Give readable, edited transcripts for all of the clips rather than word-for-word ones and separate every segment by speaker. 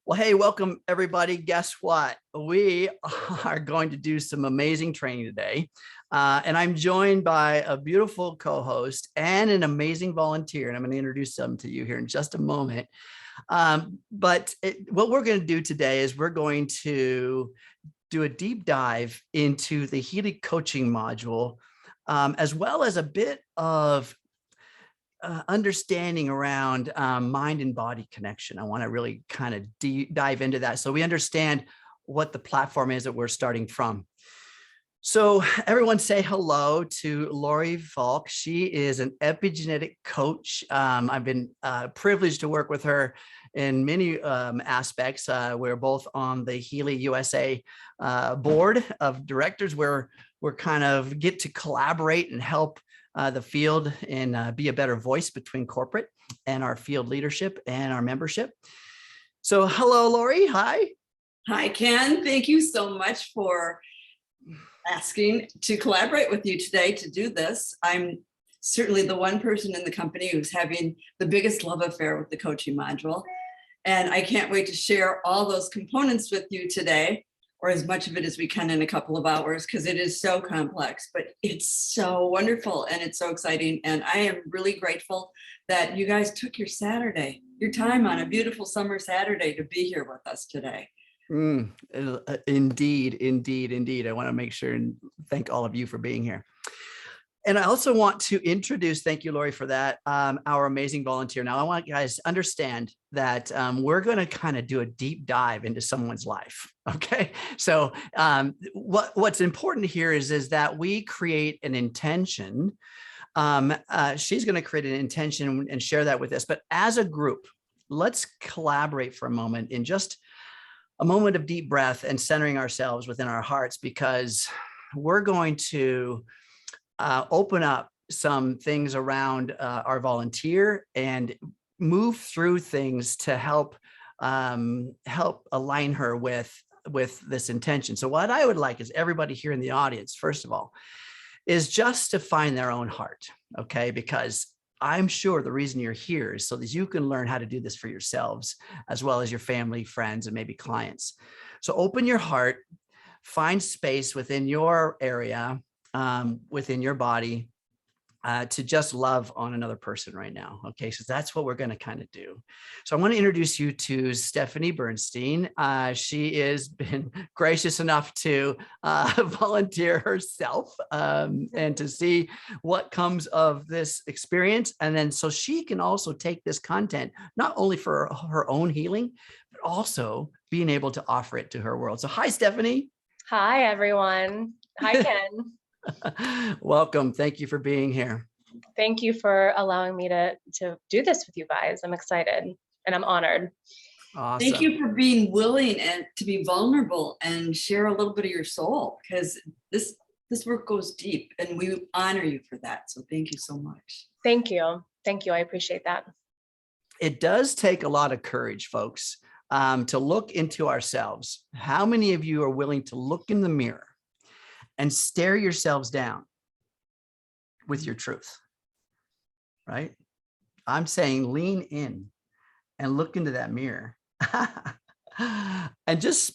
Speaker 1: Well, hey, welcome everybody. Guess what? We are going to do some amazing training today. And I'm joined by a beautiful co-host and an amazing volunteer. And I'm going to introduce them to you here in just a moment. What we're going to do today is we're going to do a deep dive into the Healy Coaching Module, as well as a bit of understanding around mind and body connection. I want to really kind of dive into that so we understand what the platform is that we're starting from. So everyone say hello to Lori Falk. She is an epigenetic coach. I've been privileged to work with her in many aspects. We're both on the Healy USA board of directors where we're kind of get to collaborate and help the field and be a better voice between corporate and our field leadership and our membership. So hello, Lori. Hi.
Speaker 2: Hi, Ken. Thank you so much for asking to collaborate with you today to do this. I'm certainly the one person in the company who's having the biggest love affair with the coaching module. And I can't wait to share all those components with you today, or as much of it as we can in a couple of hours, because it is so complex, but it's so wonderful and it's so exciting. And I am really grateful that you guys took your Saturday, your time on a beautiful summer Saturday to be here with us today.
Speaker 1: Indeed. I want to make sure and thank all of you for being here. And I also want to introduce, thank you, Lori, for that, our amazing volunteer. Now, I want you guys to understand that we're going to kind of do a deep dive into someone's life. Okay. So what's important here is that we create an intention. She's going to create an intention and share that with us. But as a group, let's collaborate for a moment in just a moment of deep breath and centering ourselves within our hearts, because we're going to open up some things around our volunteer and move through things to help align her with this intention. So what I would like is everybody here in the audience, first of all, is just to find their own heart. Okay, because I'm sure the reason you're here is so that you can learn how to do this for yourselves, as well as your family, friends, and maybe clients. So open your heart, find space within your area, within your body, to just love on another person right now. Okay, so that's what we're going to kind of do. So I want to introduce you to Stephanie Bernstein. She has been gracious enough to volunteer herself and to see what comes of this experience. And then so she can also take this content, not only for her own healing, but also being able to offer it to her world. So hi, Stephanie.
Speaker 3: Hi, everyone. Hi, Ken.
Speaker 1: Welcome. Thank you for being here.
Speaker 3: Thank you for allowing me to do this with you guys. I'm excited and I'm honored.
Speaker 1: Awesome.
Speaker 2: Thank you for being willing and to be vulnerable and share a little bit of your soul, because this work goes deep and we honor you for that. So thank you so much.
Speaker 3: Thank you. Thank you. I appreciate that.
Speaker 1: It does take a lot of courage, folks, to look into ourselves. How many of you are willing to look in the mirror and stare yourselves down with your truth, right? I'm saying lean in and look into that mirror and just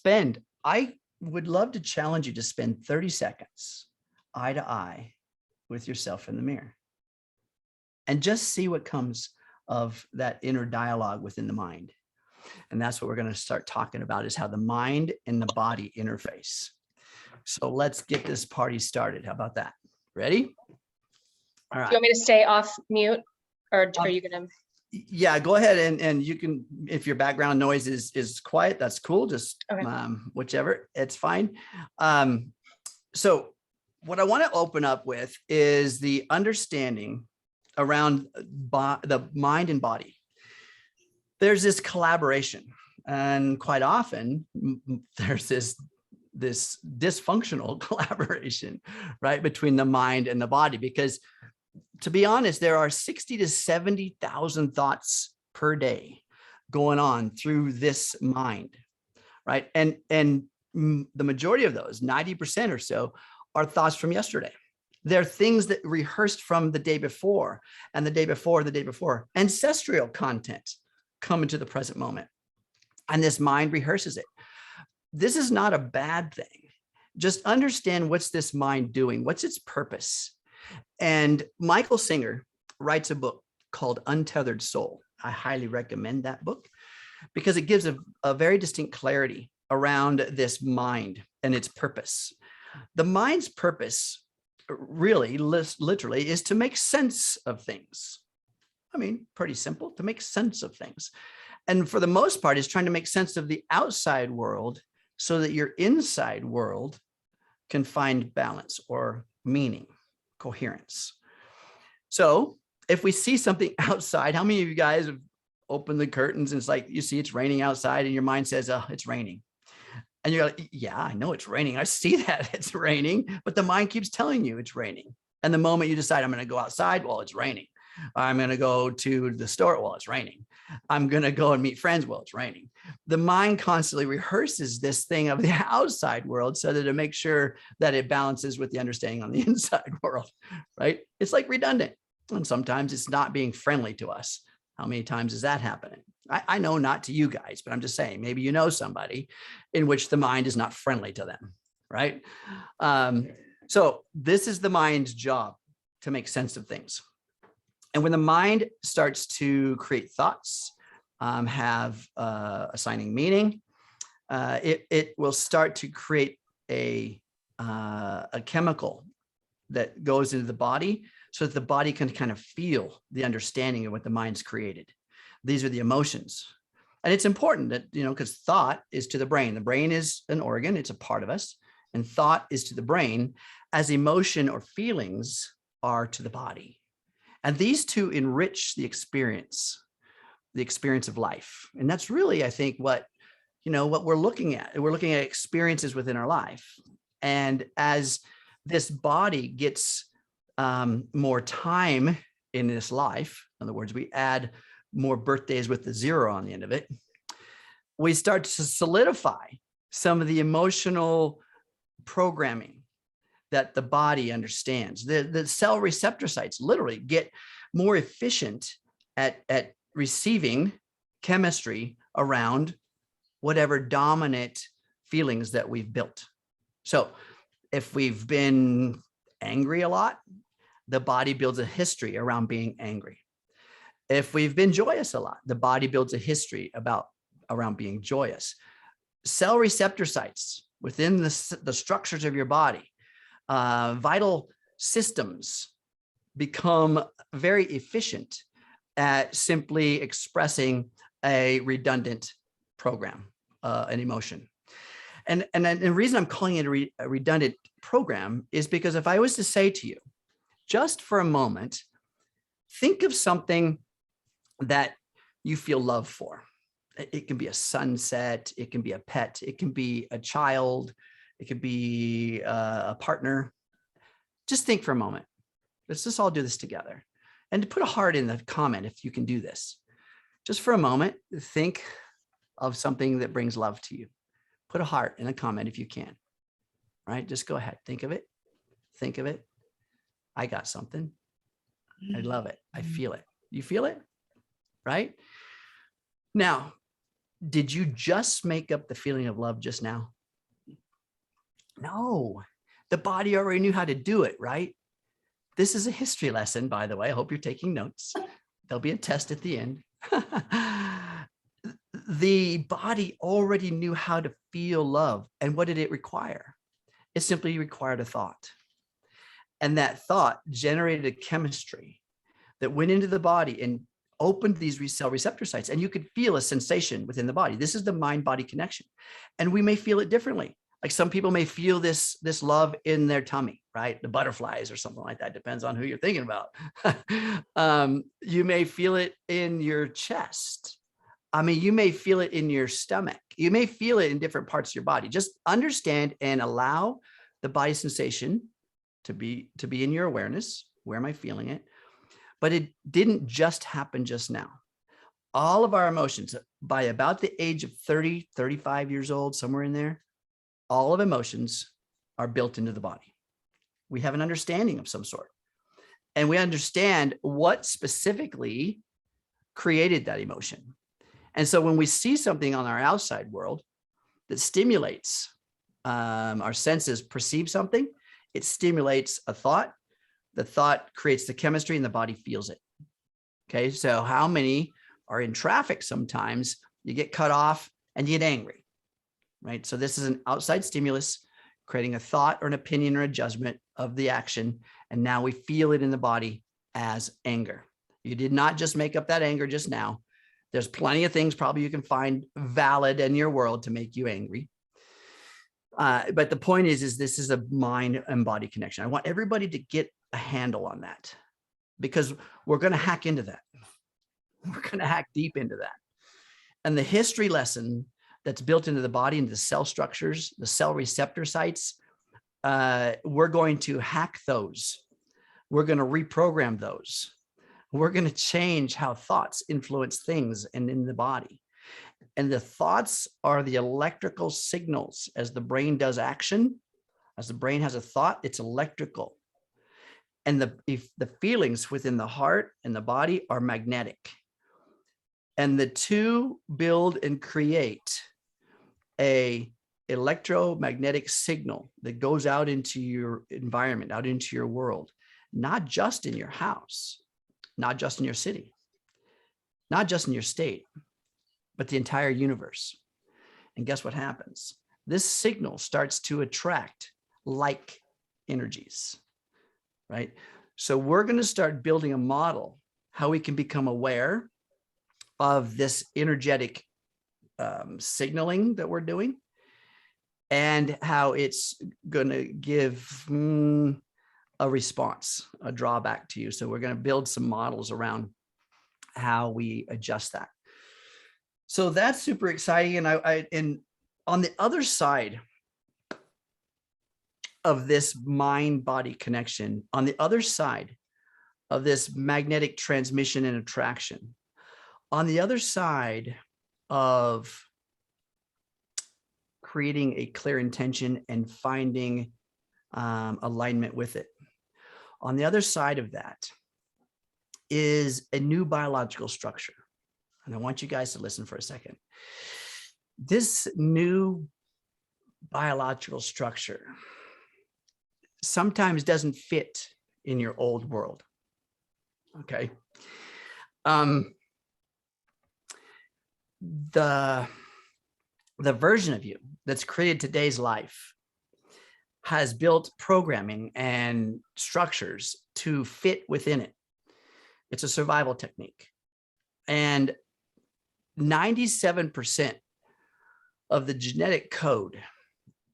Speaker 1: I would love to challenge you to spend 30 seconds eye to eye with yourself in the mirror and just see what comes of that inner dialogue within the mind. And that's what we're going to start talking about, is how the mind and the body interface. So let's get this party started. How about that? Ready? All right.
Speaker 3: Do you want me to stay off mute, or are you going to?
Speaker 1: Yeah, go ahead and you can, if your background noise is quiet, that's cool. Just okay. Whichever, it's fine. So what I want to open up with is the understanding around the mind and body. There's this collaboration, and quite often there's this dysfunctional collaboration, right, between the mind and the body, because to be honest, there are 60 to 70,000 thoughts per day going on through this mind, right? And the majority of those, 90% or so, are thoughts from yesterday. They're things that rehearsed from the day before and the day before, ancestral content come into the present moment. And this mind rehearses it. This is not a bad thing. Just understand, what's this mind doing? What's its purpose? And Michael Singer writes a book called Untethered Soul. I highly recommend that book because it gives a very distinct clarity around this mind and its purpose. The mind's purpose really, literally, is to make sense of things. I mean, pretty simple, to make sense of things. And for the most part, is trying to make sense of the outside world so that your inside world can find balance or meaning, coherence. So if we see something outside, how many of you guys have opened the curtains and it's like, you see it's raining outside and your mind says, oh, it's raining. And you're like, yeah, I know it's raining. I see that it's raining, but the mind keeps telling you it's raining. And the moment you decide, I'm going to go outside, well, it's raining. I'm going to go to the store, well, it's raining. I'm going to go and meet friends, well, it's raining. The mind constantly rehearses this thing of the outside world so that it makes sure that it balances with the understanding on the inside world, right? It's like redundant. And sometimes it's not being friendly to us. How many times is that happening? I know not to you guys, but I'm just saying, maybe you know somebody in which the mind is not friendly to them, right? So this is the mind's job, to make sense of things. And when the mind starts to create thoughts, have assigning meaning, it will start to create a chemical that goes into the body so that the body can kind of feel the understanding of what the mind's created. These are the emotions. And it's important that, because thought is to the brain. The brain is an organ, it's a part of us. And thought is to the brain as emotion or feelings are to the body. And these two enrich the experience of life. And that's really, I think, what we're looking at. We're looking at experiences within our life. And as this body gets more time in this life, in other words, we add more birthdays with the zero on the end of it, we start to solidify some of the emotional programming that the body understands. The cell receptor sites literally get more efficient at receiving chemistry around whatever dominant feelings that we've built. So if we've been angry a lot, the body builds a history around being angry. If we've been joyous a lot, the body builds a history around being joyous. Cell receptor sites within the structures of your body, vital systems become very efficient at simply expressing a redundant program, an emotion. And the reason I'm calling it a redundant program is because if I was to say to you, just for a moment, think of something that you feel love for. It can be a sunset, it can be a pet, it can be a child, it could be a partner. Just think for a moment. Let's just all do this together. And to put a heart in the comment if you can do this. Just for a moment, think of something that brings love to you. Put a heart in a comment if you can. All right, just go ahead. Think of it. Think of it. I got something. I love it. I feel it. You feel it? Right? Now, did you just make up the feeling of love just now? No, the body already knew how to do it, right? This is a history lesson, by the way. I hope you're taking notes. There'll be a test at the end. The body already knew how to feel love. And what did it require? It simply required a thought. And that thought generated a chemistry that went into the body and opened these cell receptor sites. And you could feel a sensation within the body. This is the mind-body connection. And we may feel it differently. Like some people may feel this love in their tummy, right? The butterflies or something like that. Depends on who you're thinking about. You may feel it in your chest. I mean, you may feel it in your stomach. You may feel it in different parts of your body. Just understand and allow the body sensation to be in your awareness. Where am I feeling it? But it didn't just happen just now. All of our emotions, by about the age of 30, 35 years old, somewhere in there, all of emotions are built into the body. We have an understanding of some sort. And we understand what specifically created that emotion. And so when we see something on our outside world that stimulates our senses perceive something, it stimulates a thought. The thought creates the chemistry and the body feels it. Okay, so how many are in traffic sometimes? You get cut off and you get angry, right? So this is an outside stimulus creating a thought or an opinion or a judgment of the action. And now we feel it in the body as anger. You did not just make up that anger just now. There's plenty of things probably you can find valid in your world to make you angry. But the point is this is a mind and body connection. I want everybody to get a handle on that because we're going to hack into that. We're going to hack deep into that. And the history lesson that's built into the body, into the cell structures, the cell receptor sites, we're going to hack those. We're going to reprogram those. We're going to change how thoughts influence things and in the body. And the thoughts are the electrical signals as the brain does action. As the brain has a thought, it's electrical. And if the feelings within the heart and the body are magnetic. And the two build and create a electromagnetic signal that goes out into your environment, out into your world, not just in your house, not just in your city, not just in your state, but the entire universe. And guess what happens? This signal starts to attract like energies, right? So we're going to start building a model how we can become aware of this energetic signaling that we're doing and how it's going to give a response, a drawback to you. So we're going to build some models around how we adjust that. So that's super exciting. And on the other side of this mind-body connection, on the other side of this magnetic transmission and attraction, on the other side of creating a clear intention and finding alignment with it, on the other side of that is a new biological structure. And I want you guys to listen for a second. This new biological structure sometimes doesn't fit in your old world. Okay. The version of you that's created today's life has built programming and structures to fit within it. It's a survival technique. And 97% of the genetic code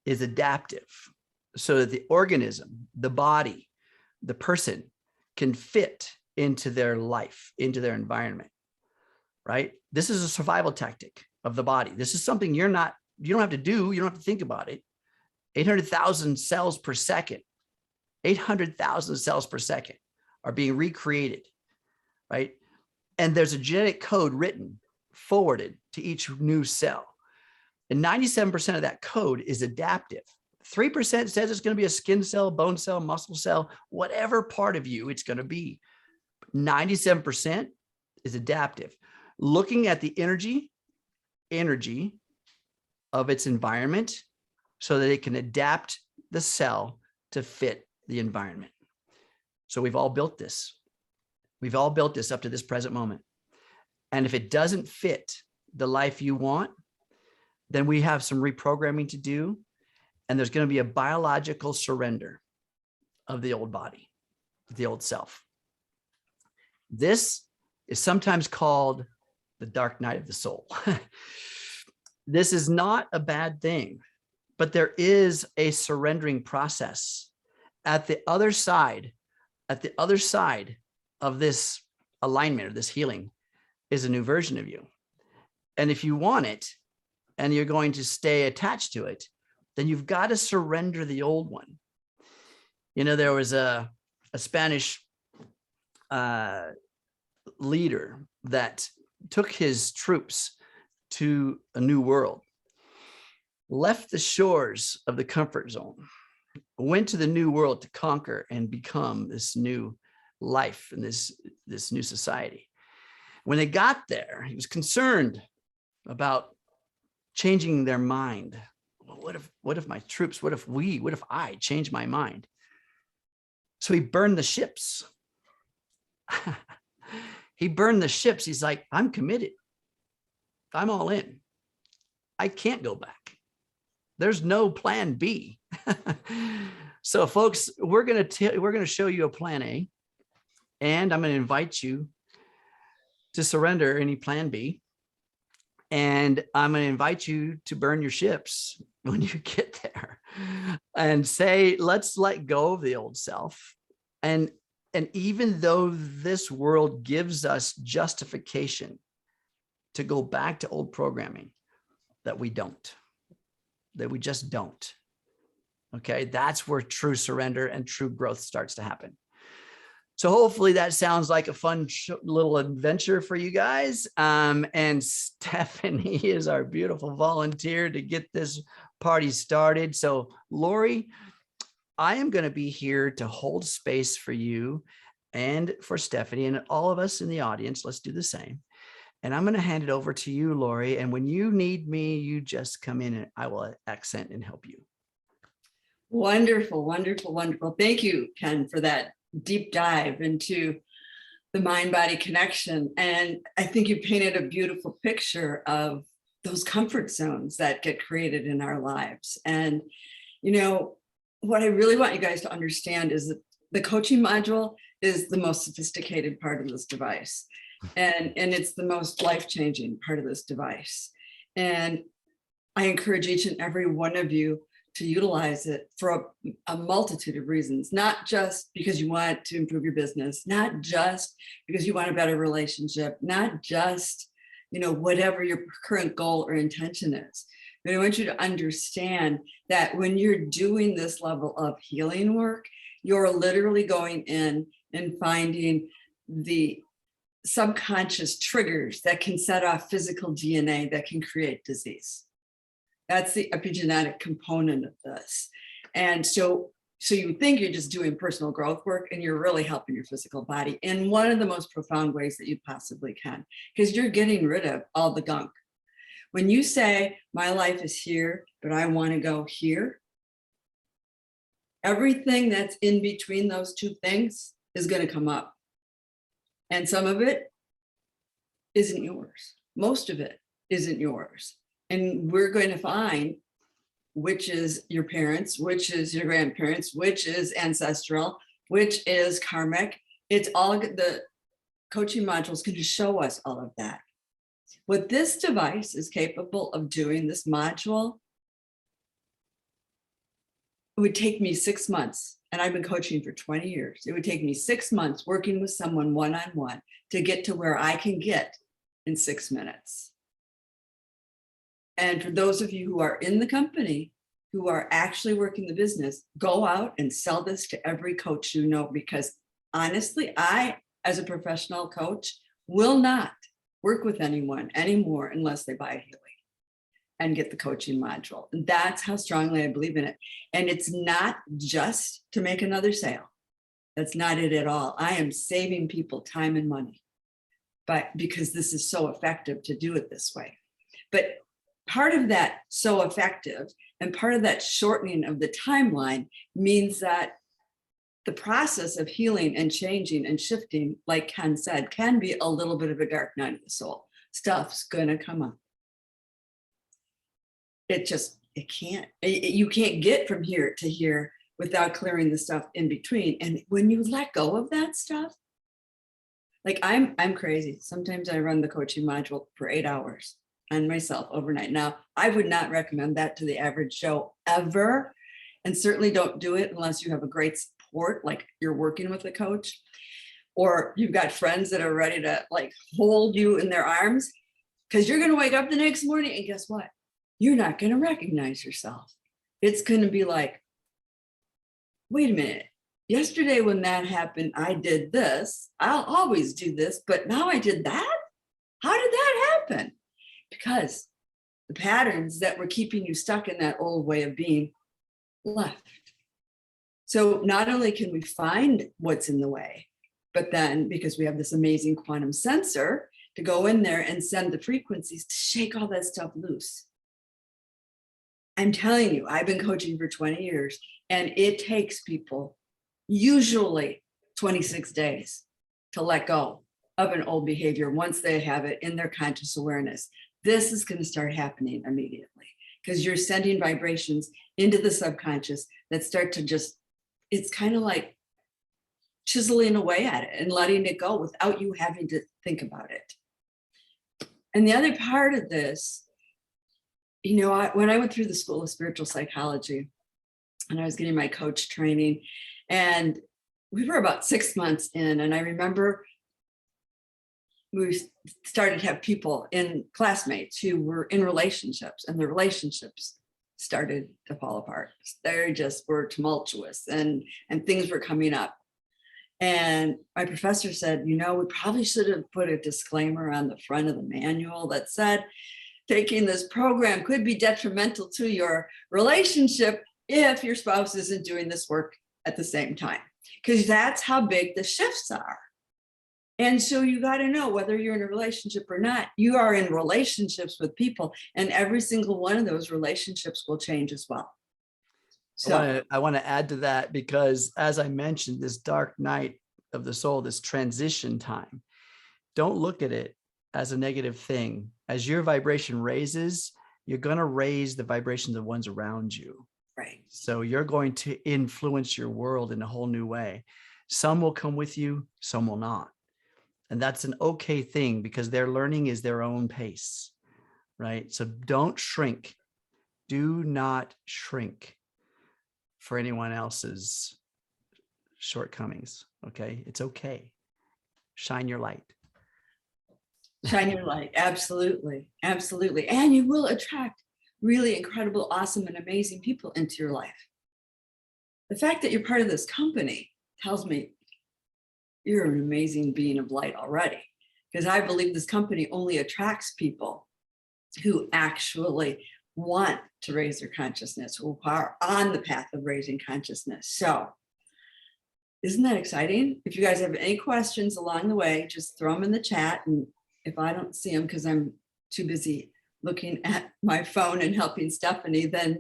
Speaker 1: is adaptive so that the organism, the body, the person can fit into their life, into their environment, right? This is a survival tactic of the body. This is something you don't have to do. You don't have to think about it. 800,000 cells per second, 800,000 cells per second are being recreated, right? And there's a genetic code written, forwarded to each new cell. And 97% of that code is adaptive. 3% says it's going to be a skin cell, bone cell, muscle cell, whatever part of you it's going to be. 97% is adaptive. Looking at the energy of its environment so that it can adapt the cell to fit the environment. So we've all built this. We've all built this up to this present moment. And if it doesn't fit the life you want, then we have some reprogramming to do. And there's going to be a biological surrender of the old body, the old self. This is sometimes called the dark night of the soul. This is not a bad thing, but there is a surrendering process at the other side. At the other side of this alignment or this healing is a new version of you. And if you want it and you're going to stay attached to it, then you've got to surrender the old one. You know, there was a Spanish leader that took his troops to a new world, left the shores of the comfort zone, went to the new world to conquer and become this new life and this new society. When they got there, he was concerned about changing their mind. Well, what if my troops, what if I change my mind? So he burned the ships. He burned the ships. He's like, I'm committed. I'm all in. I can't go back. There's no plan B. So folks, we're going to show you a plan A, and I'm going to invite you to surrender any plan B. And I'm going to invite you to burn your ships when you get there and say, let's let go of the old self. And even though this world gives us justification to go back to old programming, that we just don't. Okay. That's where true surrender and true growth starts to happen. So hopefully that sounds like a fun little adventure for you guys. And Stephanie is our beautiful volunteer to get this party started. So Lori, I am going to be here to hold space for you and for Stephanie and all of us in the audience. Let's do the same. And I'm going to hand it over to you, Lori. And when you need me, you just come in and I will accent and help you.
Speaker 2: Wonderful, wonderful, wonderful. Thank you, Ken, for that deep dive into the mind-body connection. And I think you painted a beautiful picture of those comfort zones that get created in our lives. And, you know, what I really want you guys to understand is that the coaching module is the most sophisticated part of this device. And it's the most life-changing part of this device. And I encourage each and every one of you to utilize it for a multitude of reasons, not just because you want to improve your business, not just because you want a better relationship, not just, you know, whatever your current goal or intention is. But I want you to understand that when you're doing this level of healing work, you're literally going in and finding the subconscious triggers that can set off physical DNA that can create disease. That's the epigenetic component of this. And so you think you're just doing personal growth work, and you're really helping your physical body in one of the most profound ways that you possibly can, because you're getting rid of all the gunk. When you say, my life is here, but I want to go here, everything that's in between those two things is going to come up. And some of it isn't yours. Most of it isn't yours. And we're going to find which is your parents, which is your grandparents, which is ancestral, which is karmic. It's all, the coaching module is going to show us all of that. What this device is capable of doing, this module, it would take me 6 months, and I've been coaching for 20 years. It would take me 6 months working with someone one-on-one to get to where I can get in 6 minutes. And for those of you who are in the company, who are actually working the business, go out and sell this to every coach you know, because honestly, I, as a professional coach, will not work with anyone anymore unless they buy Healy and get the coaching module. And that's how strongly I believe in it. And it's not just to make another sale. That's not it at all. I am saving people time and money, but because this is so effective to do it this way. But part of that so effective and part of that shortening of the timeline means that the process of healing and changing and shifting, like Ken said, can be a little bit of a dark night of the soul. Stuff's gonna come up. You can't get from here to here without clearing the stuff in between. And when you let go of that stuff, like I'm crazy. Sometimes I run the coaching module for 8 hours on myself overnight. Now, I would not recommend that to the average Joe ever. And certainly don't do it unless you have a great support, like you're working with a coach, or you've got friends that are ready to like hold you in their arms, because you're going to wake up the next morning and guess what? You're not going to recognize yourself. It's going to be like, wait a minute. Yesterday when that happened, I did this. I'll always do this, but now I did that? How did that happen? Because the patterns that were keeping you stuck in that old way of being left. So not only can we find what's in the way, but then because we have this amazing quantum sensor to go in there and send the frequencies to shake all that stuff loose. I'm telling you, I've been coaching for 20 years, and it takes people usually 26 days to let go of an old behavior once they have it in their conscious awareness. This is going to start happening immediately because you're sending vibrations into the subconscious that start to just, it's kind of like chiseling away at it and letting it go without you having to think about it. And the other part of this, you know, when I went through the School of Spiritual Psychology and I was getting my coach training, and we were about 6 months in, and I remember we started to have people classmates who were in relationships, and the relationships started to fall apart. They just were tumultuous and things were coming up. And my professor said, you know, we probably should have put a disclaimer on the front of the manual that said, taking this program could be detrimental to your relationship if your spouse isn't doing this work at the same time, because that's how big the shifts are. And so you got to know whether you're in a relationship or not, you are in relationships with people, and every single one of those relationships will change as well. So
Speaker 1: I want to add to that, because as I mentioned, this dark night of the soul, this transition time, don't look at it as a negative thing. As your vibration raises, you're going to raise the vibration of the ones around you.
Speaker 2: right.
Speaker 1: So you're going to influence your world in a whole new way. Some will come with you, some will not. And that's an okay thing, because their learning is their own pace, right? So don't shrink. Do not shrink for anyone else's shortcomings. Okay. It's okay. Shine your light.
Speaker 2: Shine your light. Absolutely. Absolutely. And you will attract really incredible, awesome, and amazing people into your life. The fact that you're part of this company tells me you're an amazing being of light already, because I believe this company only attracts people who actually want to raise their consciousness, who are on the path of raising consciousness. So isn't that exciting? If you guys have any questions along the way, just throw them in the chat. And if I don't see them because I'm too busy looking at my phone and helping Stephanie, then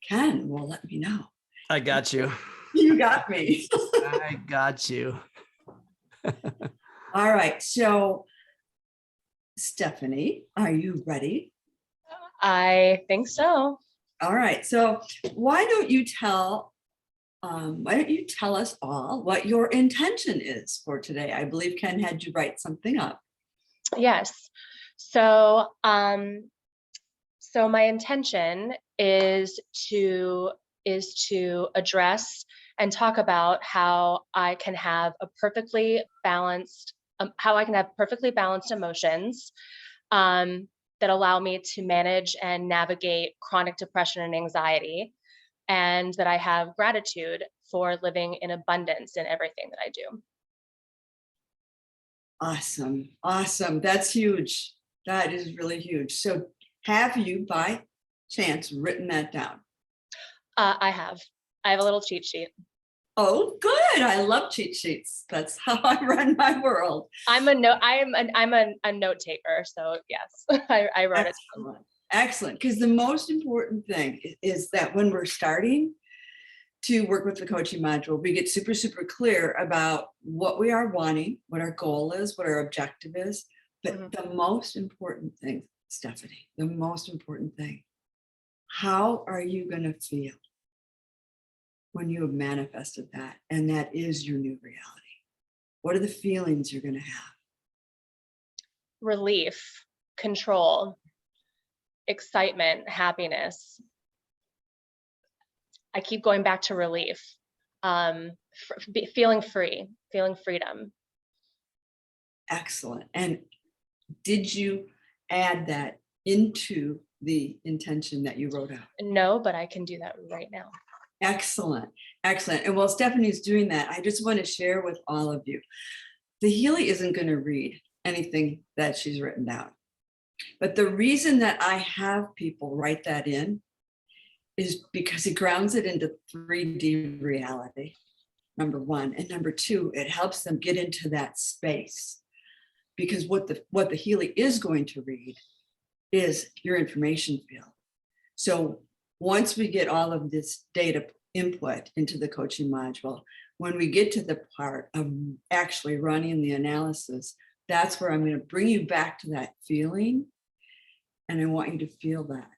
Speaker 2: Ken will let me know.
Speaker 1: I got you.
Speaker 2: You got me.
Speaker 1: I got you.
Speaker 2: All right. So Stephanie, are you ready?
Speaker 3: I think so.
Speaker 2: All right. So why don't you tell us all what your intention is for today? I believe Ken had you write something up.
Speaker 3: Yes. So, so my intention is to address and talk about how I can have perfectly balanced emotions that allow me to manage and navigate chronic depression and anxiety, and that I have gratitude for living in abundance in everything that I do.
Speaker 2: Awesome. Awesome. That's huge. That is really huge. So have you by chance written that down?
Speaker 3: I have a little cheat sheet.
Speaker 2: Oh, good. I love cheat sheets. That's how I run my world.
Speaker 3: I'm a note taker. So yes, I wrote it down.
Speaker 2: Excellent. Because the most important thing is that when we're starting to work with the coaching module, we get super, super clear about what we are wanting, what our goal is, what our objective is. But the most important thing, Stephanie, the most important thing, how are you going to feel when you have manifested that? And that is your new reality. What are the feelings you're going to have?
Speaker 3: Relief, control, excitement, happiness. I keep going back to relief. Feeling free, feeling freedom.
Speaker 2: Excellent. And did you add that into the intention that you wrote out?
Speaker 3: No, but I can do that right now.
Speaker 2: Excellent. Excellent. And while Stephanie's doing that, I just want to share with all of you, the Healy isn't going to read anything that she's written down. But the reason that I have people write that in is because it grounds it into 3D reality, number one. And number two, it helps them get into that space because what the Healy is going to read is your information field. So once we get all of this data input into the coaching module, when we get to the part of actually running the analysis, that's where I'm going to bring you back to that feeling. And I want you to feel that.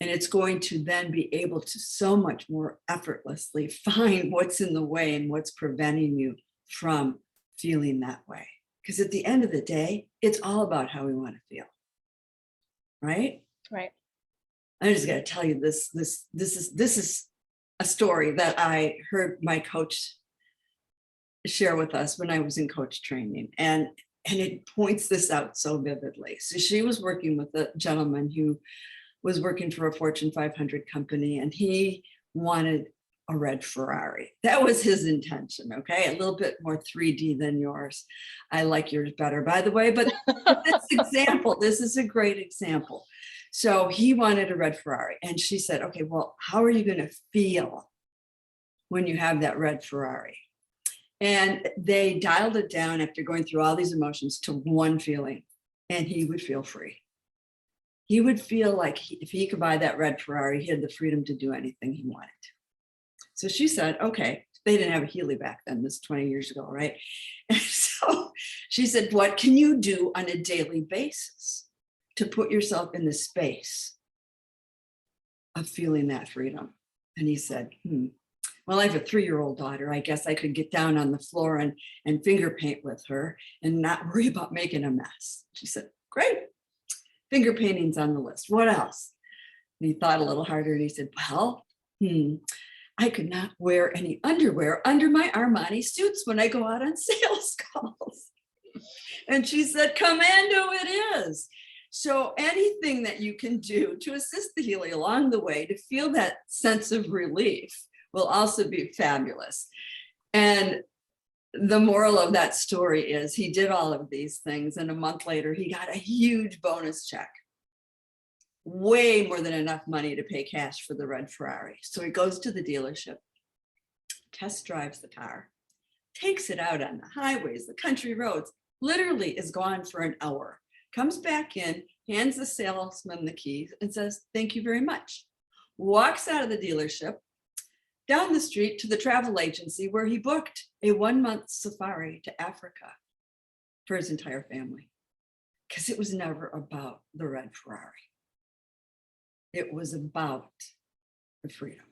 Speaker 2: And it's going to then be able to so much more effortlessly find what's in the way and what's preventing you from feeling that way. Because at the end of the day, it's all about how we want to feel. Right?
Speaker 3: Right.
Speaker 2: I just got to tell you this is a story that I heard my coach share with us when I was in coach training. And it points this out so vividly. So she was working with a gentleman who was working for a Fortune 500 company, and he wanted a red Ferrari. That was his intention. Okay. A little bit more 3D than yours. I like yours better, by the way, but this is a great example. So he wanted a red Ferrari, and she said, okay, well, how are you going to feel when you have that red Ferrari? And they dialed it down after going through all these emotions to one feeling, and he would feel free. He would feel like if he could buy that red Ferrari, he had the freedom to do anything he wanted. So she said, okay, they didn't have a Healy back then, this is 20 years ago, right? And so she said, what can you do on a daily basis to put yourself in the space of feeling that freedom? And he said, well, I have a 3-year-old daughter. I guess I could get down on the floor and finger paint with her and not worry about making a mess. She said, great. Finger painting's on the list. What else? And he thought a little harder and he said, well, I could not wear any underwear under my Armani suits when I go out on sales calls. And she said, commando it is. So anything that you can do to assist the Healy along the way to feel that sense of relief will also be fabulous. And the moral of that story is he did all of these things, and a month later, he got a huge bonus check. Way more than enough money to pay cash for the red Ferrari. So he goes to the dealership, test drives the car, takes it out on the highways, the country roads, literally is gone for an hour, comes back in, hands the salesman the keys and says, thank you very much. Walks out of the dealership, down the street to the travel agency where he booked a 1-month safari to Africa for his entire family. Because it was never about the red Ferrari. It was about the freedom.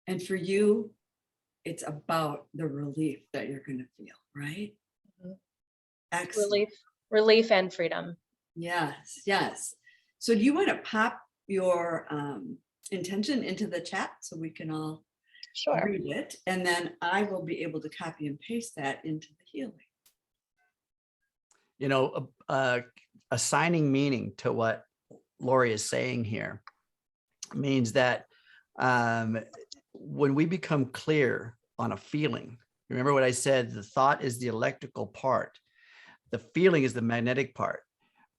Speaker 2: And for you, it's about the relief that you're going to feel, right?
Speaker 3: Mm-hmm.
Speaker 2: Excellent.
Speaker 3: Relief and freedom.
Speaker 2: Yes, yes. So do you want to pop your intention into the chat so we can all read it? And then I will be able to copy and paste that into the Healy.
Speaker 1: You know, assigning meaning to what Lori is saying here means that when we become clear on a feeling, remember what I said, the thought is the electrical part, the feeling is the magnetic part.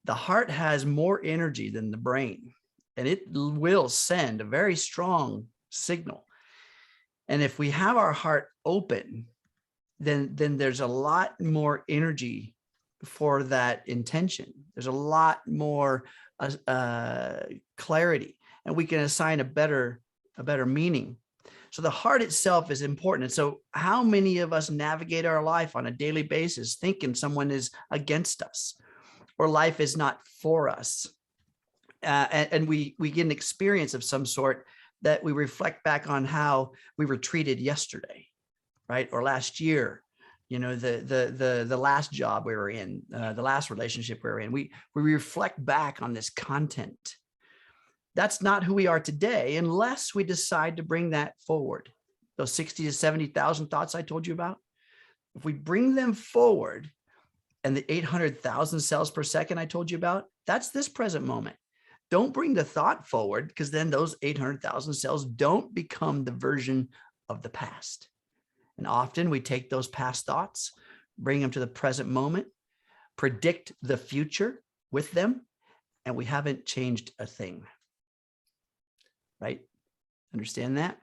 Speaker 1: The heart has more energy than the brain, and it will send a very strong signal. And if we have our heart open, then there's a lot more energy for that intention. There's a lot more clarity, and we can assign a better meaning. So the heart itself is important. And so how many of us navigate our life on a daily basis thinking someone is against us or life is not for us? And we get an experience of some sort that we reflect back on how we were treated yesterday, right? Or last year, you know, the last job we were in, the last relationship we were in. We reflect back on this content. That's not who we are today unless we decide to bring that forward. Those 60 to 70,000 thoughts I told you about, if we bring them forward, and the 800,000 cells per second I told you about, that's this present moment. Don't bring the thought forward, because then those 800,000 cells don't become the version of the past. And often we take those past thoughts, bring them to the present moment, predict the future with them, and we haven't changed a thing. Right? Understand that?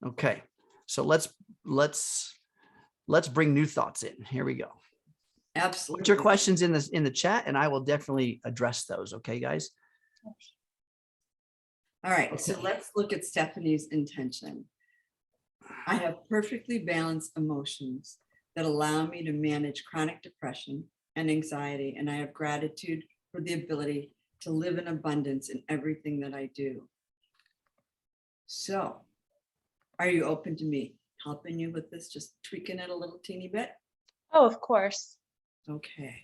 Speaker 1: Okay. So let's bring new thoughts in. Here we go.
Speaker 2: Absolutely.
Speaker 1: Put your questions in the chat and I will definitely address those. Okay, guys?
Speaker 2: All right,
Speaker 1: Okay.
Speaker 2: so let's look at Stephanie's intention. I have perfectly balanced emotions that allow me to manage chronic depression and anxiety, and I have gratitude for the ability to live in abundance in everything that I do. So, are you open to me helping you with this, just tweaking it a little teeny bit?
Speaker 3: Oh, of course.
Speaker 2: Okay.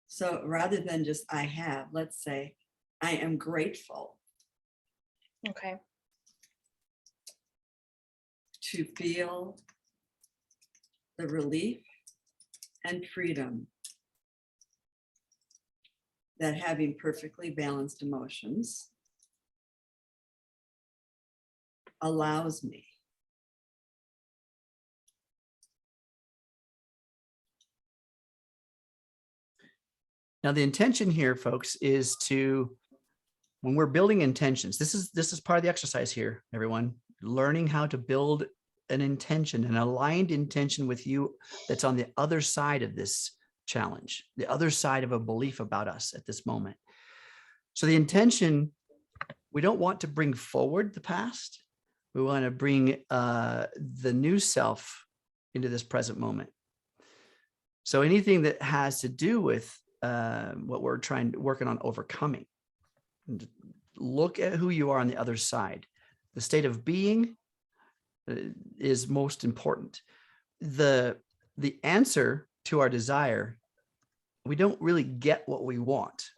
Speaker 2: So rather than just I have, let's say, I am grateful
Speaker 3: Okay.
Speaker 2: to feel the relief and freedom that having perfectly balanced emotions allows me.
Speaker 1: Now, the intention here, folks, is to, when we're building intentions, this is part of the exercise here, everyone, learning how to build an intention, an aligned intention with you that's on the other side of this challenge, the other side of a belief about us at this moment. So the intention, we don't want to bring forward the past. We want to bring the new self into this present moment. So anything that has to do with what we're working on overcoming, look at who you are on the other side. The state of being is most important. The answer to our desire, we don't really get what we want.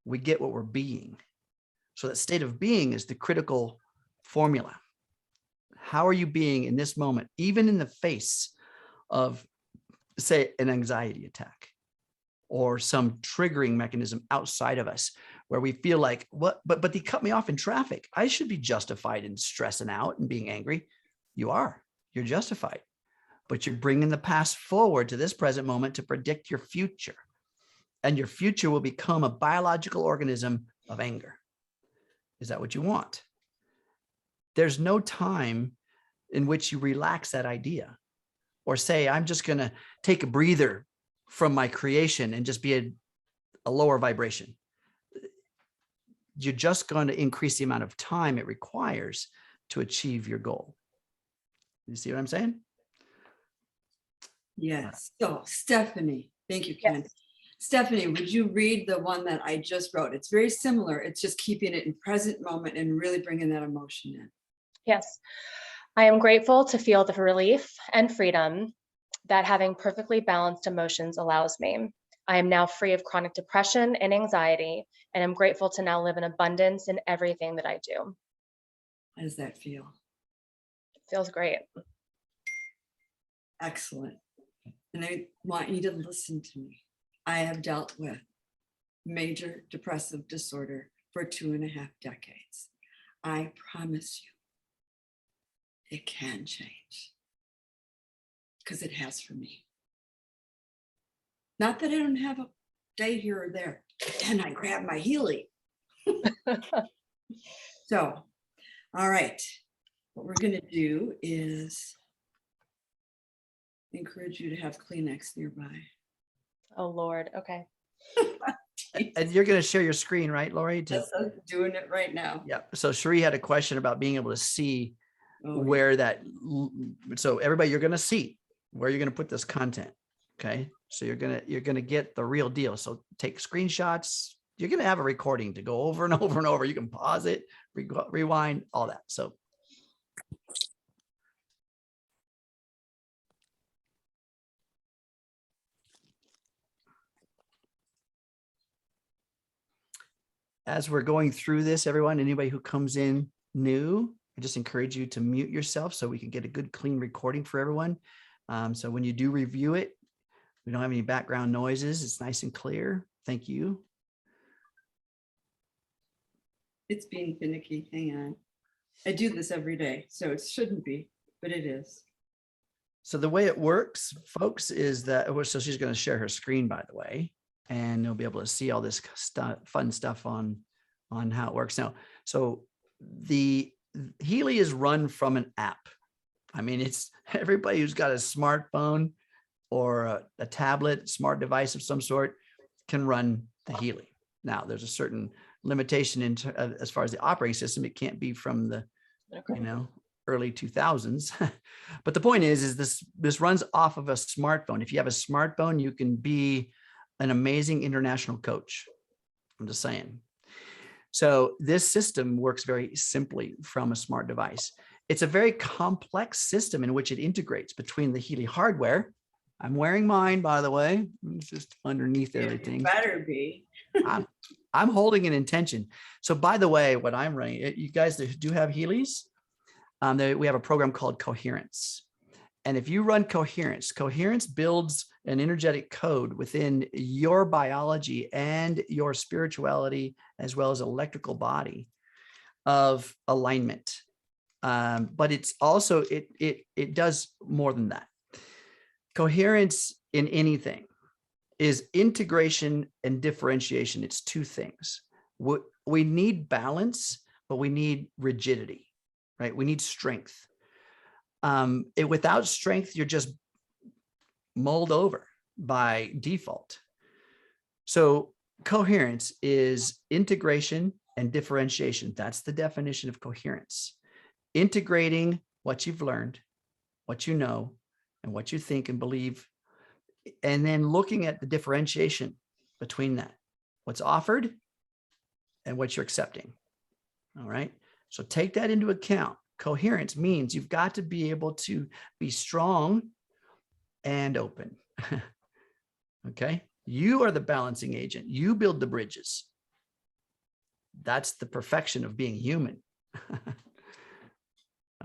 Speaker 1: We get what we're being. So that state of being is the critical formula. How are you being in this moment, even in the face of, say, an anxiety attack or some triggering mechanism outside of us where we feel like, what, but they cut me off in traffic. I should be justified in stressing out and being angry. You are, you're justified, but you're bringing the past forward to this present moment to predict your future. And your future will become a biological organism of anger. Is that what you want? There's no time in which you relax that idea or say, I'm just going to take a breather from my creation and just be a lower vibration. You're just going to increase the amount of time it requires to achieve your goal. You see what I'm saying?
Speaker 2: Yes. So Stephanie, thank you, Ken. Yes. Stephanie, would you read the one that I just wrote? It's very similar. It's just keeping it in present moment and really bringing that emotion in.
Speaker 3: Yes. I am grateful to feel the relief and freedom that having perfectly balanced emotions allows me. I am now free of chronic depression and anxiety, and I'm grateful to now live in abundance in everything that I do.
Speaker 2: How does that feel?
Speaker 3: It feels great.
Speaker 2: Excellent. And I want you to listen to me. I have dealt with major depressive disorder for 2.5 decades. I promise you, it can change because it has for me. Not that I don't have a day here or there, but then I grab my Healy. So, all right, what we're going to do is encourage you to have Kleenex nearby.
Speaker 3: Oh, Lord. Okay.
Speaker 1: And you're going to share your screen, right, Lori?
Speaker 2: Yes, I'm doing it right now.
Speaker 1: Yeah. So Sheree had a question about being able to see where that. So everybody, you're going to see where you're going to put this content. Okay. So you're going to get the real deal. So take screenshots. You're going to have a recording to go over and over and over. You can pause it, rewind, all that. So. As we're going through this, everyone, anybody who comes in new, I just encourage you to mute yourself so we can get a good, clean recording for everyone. So when you do review it, we don't have any background noises. It's nice and clear. Thank you.
Speaker 2: It's being finicky. Hang on. I do this every day, so it shouldn't be, but it is.
Speaker 1: So the way it works, folks, is that, so she's going to share her screen, by the way, and you'll be able to see all this fun stuff on how it works now. So the Healy is run from an app. I mean, it's everybody who's got a smartphone or a tablet, smart device of some sort can run the Healy. Now, there's a certain limitation as far as the operating system. It can't be from the, early 2000s. But the point is this runs off of a smartphone. If you have a smartphone, you can be an amazing international coach. I'm just saying. So this system works very simply from a smart device. It's a very complex system in which it integrates between the Healy hardware. I'm wearing mine, by the way. It's just underneath everything.
Speaker 2: It better be.
Speaker 1: I'm holding an intention. So by the way, what I'm running, you guys that do have Healys, we have a program called Coherence. And if you run Coherence builds an energetic code within your biology and your spirituality, as well as electrical body of alignment. But it's also, it does more than that. Coherence in anything is integration and differentiation. It's two things. We need balance, but we need rigidity, right? We need strength. Without strength, you're just mulled over by default. So coherence is integration and differentiation. That's the definition of coherence. Integrating what you've learned, what you know, and what you think and believe, and then looking at the differentiation between that, what's offered and what you're accepting. All right. So take that into account. Coherence means you've got to be able to be strong and open. Okay. You are the balancing agent. You build the bridges. That's the perfection of being human.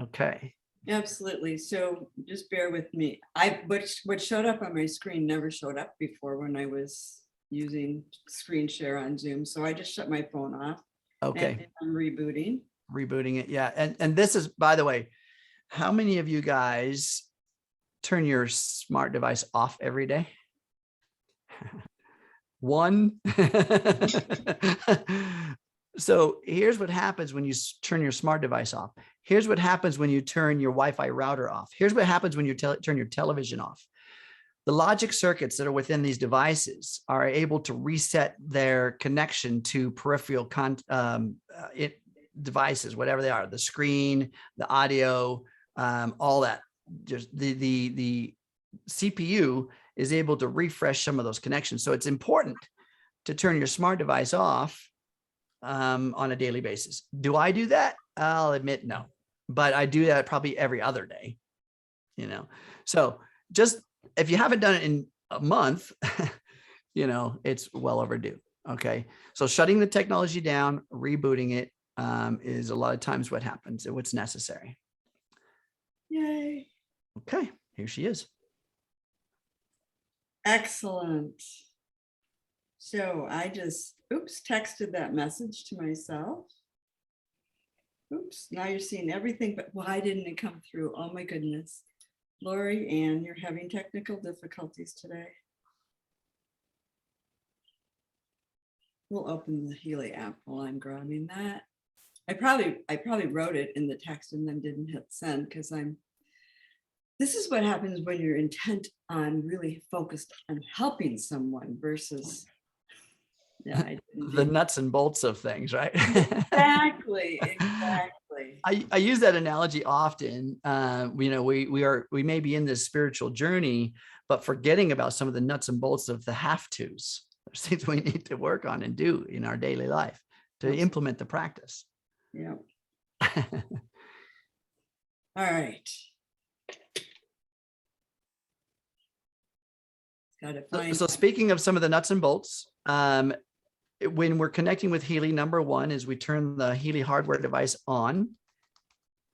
Speaker 1: Okay.
Speaker 2: Absolutely. So just bear with me. What showed up on my screen never showed up before when I was using screen share on Zoom. So I just shut my phone off.
Speaker 1: Okay.
Speaker 2: And I'm rebooting.
Speaker 1: Rebooting it. Yeah. And this is, by the way, how many of you guys turn your smart device off every day? One. So here's what happens when you turn your smart device off. Here's what happens when you turn your Wi-Fi router off. Here's what happens when you turn your television off. The logic circuits that are within these devices are able to reset their connection to peripheral devices, whatever they are, the screen, the audio, all that. Just the CPU is able to refresh some of those connections. So it's important to turn your smart device off on a daily basis. Do I do that? I'll admit no, but I do that probably every other day, So just if you haven't done it in a month, it's well overdue. Okay. So shutting the technology down, rebooting it is a lot of times what happens and what's necessary.
Speaker 2: Yay.
Speaker 1: Okay. Here she is.
Speaker 2: Excellent. So I just, texted that message to myself. Now you're seeing everything, but why didn't it come through? Oh my goodness. Lori Ann, you're having technical difficulties today. We'll open the Healy app while I'm grabbing that. I probably wrote it in the text and then didn't hit send because this is what happens when you're intent on really focused on helping someone versus
Speaker 1: the nuts and bolts of things, right?
Speaker 2: Exactly.
Speaker 1: I use that analogy often. We may be in this spiritual journey, but forgetting about some of the nuts and bolts of the have-tos. There's things we need to work on and do in our daily life to implement the practice.
Speaker 2: Yeah. All right.
Speaker 1: So speaking of some of the nuts and bolts, when we're connecting with Healy, number one is we turn the Healy hardware device on.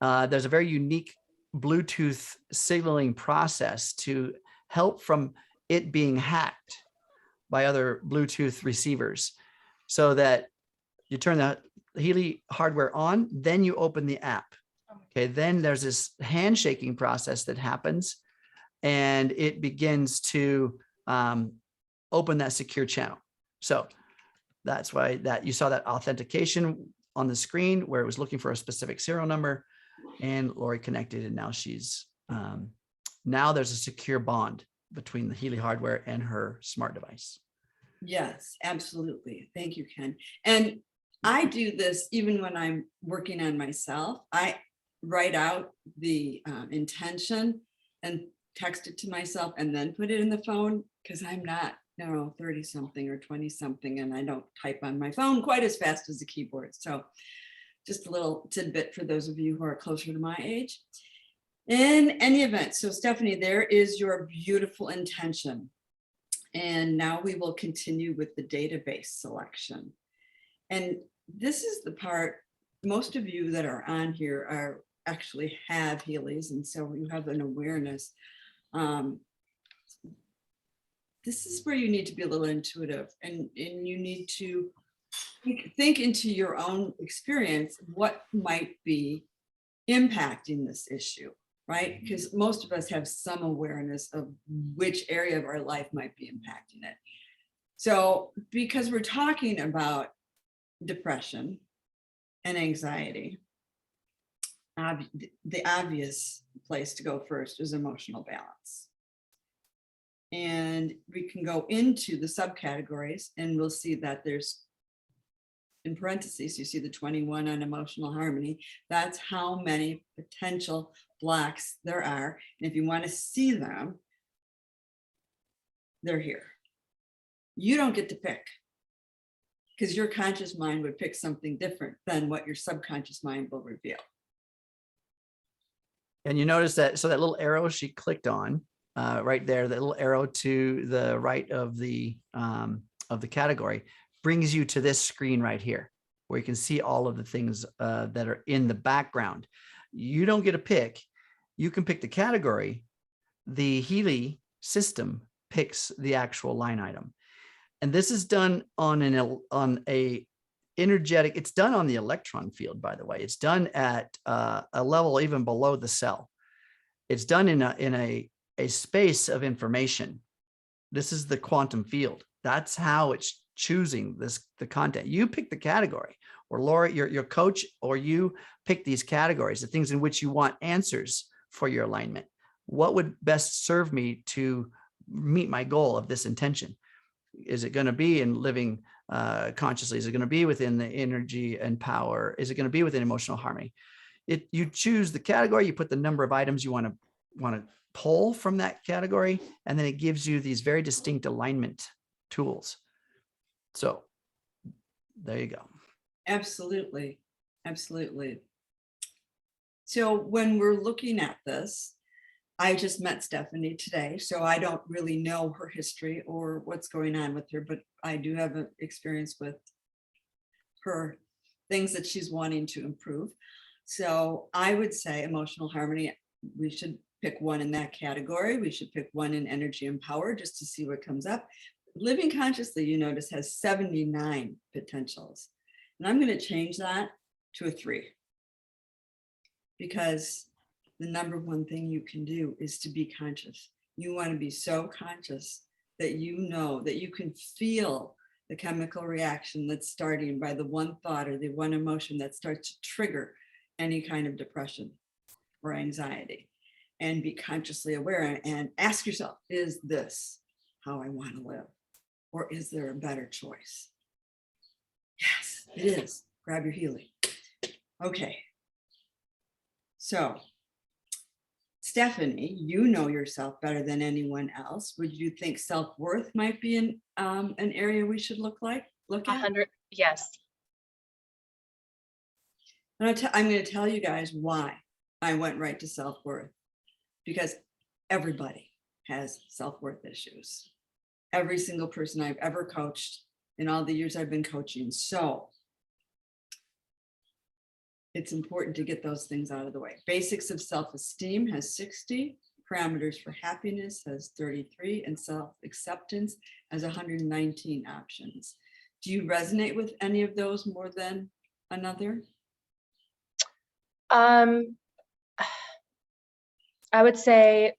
Speaker 1: There's a very unique Bluetooth signaling process to help from it being hacked by other Bluetooth receivers, so that you turn the Healy hardware on, then you open the app. Okay, then there's this handshaking process that happens, and it begins to open that secure channel. So that's why that you saw that authentication on the screen where it was looking for a specific serial number, and Lori connected, and now she's now there's a secure bond between the Healy hardware and her smart device.
Speaker 2: Yes, absolutely. Thank you, Ken. And I do this even when I'm working on myself. I write out the intention and text it to myself and then put it in the phone, because I'm not, 30 something or 20 something, and I don't type on my phone quite as fast as the keyboard. So just a little tidbit for those of you who are closer to my age. In any event, so Stephanie, there is your beautiful intention. And now we will continue with the database selection. And this is the part, most of you that are on here are actually have Healys, and so you have an awareness. This is where you need to be a little intuitive, and you need to think into your own experience what might be impacting this issue, right? Because most of us have some awareness of which area of our life might be impacting it. So because we're talking about depression and anxiety, the obvious place to go first is emotional balance. And we can go into the subcategories and we'll see that there's, in parentheses, you see the 21 on emotional harmony. That's how many potential blocks there are. And if you want to see them, they're here. You don't get to pick, because your conscious mind would pick something different than what your subconscious mind will reveal.
Speaker 1: And you notice that, so that little arrow she clicked on right there, that little arrow to the right of the category brings you to this screen right here, where you can see all of the things that are in the background. You don't get a pick. You can pick the category. The Healy system picks the actual line item. And this is done on a energetic, it's done on the electron field, by the way. It's done at a level even below the cell. It's done in a space of information. This is the quantum field. That's how it's choosing the content. You pick the category, or Laura, your coach, or you pick these categories, the things in which you want answers for your alignment. What would best serve me to meet my goal of this intention? Is it going to be in living consciously? Is it going to be within the energy and power? Is it going to be within emotional harmony? You choose the category, you put the number of items you want to pull from that category, and then it gives you these very distinct alignment tools. So there you go.
Speaker 2: Absolutely. Absolutely. So when we're looking at this, I just met Stephanie today, so I don't really know her history or what's going on with her, but I do have an experience with her, things that she's wanting to improve. So I would say emotional harmony, we should pick one in that category. We should pick one in energy and power just to see what comes up. Living consciously, you notice, has 79 potentials. And I'm going to change that to a 3, because the number one thing you can do is to be conscious. You want to be so conscious that you know that you can feel the chemical reaction that's starting by the one thought or the one emotion that starts to trigger any kind of depression or anxiety, and be consciously aware and ask yourself, is this how I want to live? Or is there a better choice? Yes, it is. Grab your Healy. Okay. So, Stephanie, you know yourself better than anyone else. Would you think self-worth might be an area we should look at?
Speaker 3: 100, yes.
Speaker 2: And I'm going to tell you guys why I went right to self-worth. Because everybody has self-worth issues. Every single person I've ever coached in all the years I've been coaching. So it's important to get those things out of the way. Basics of self-esteem has 60, parameters for happiness has 33, and self-acceptance has 119 options. Do you resonate with any of those more than another?
Speaker 3: I would say,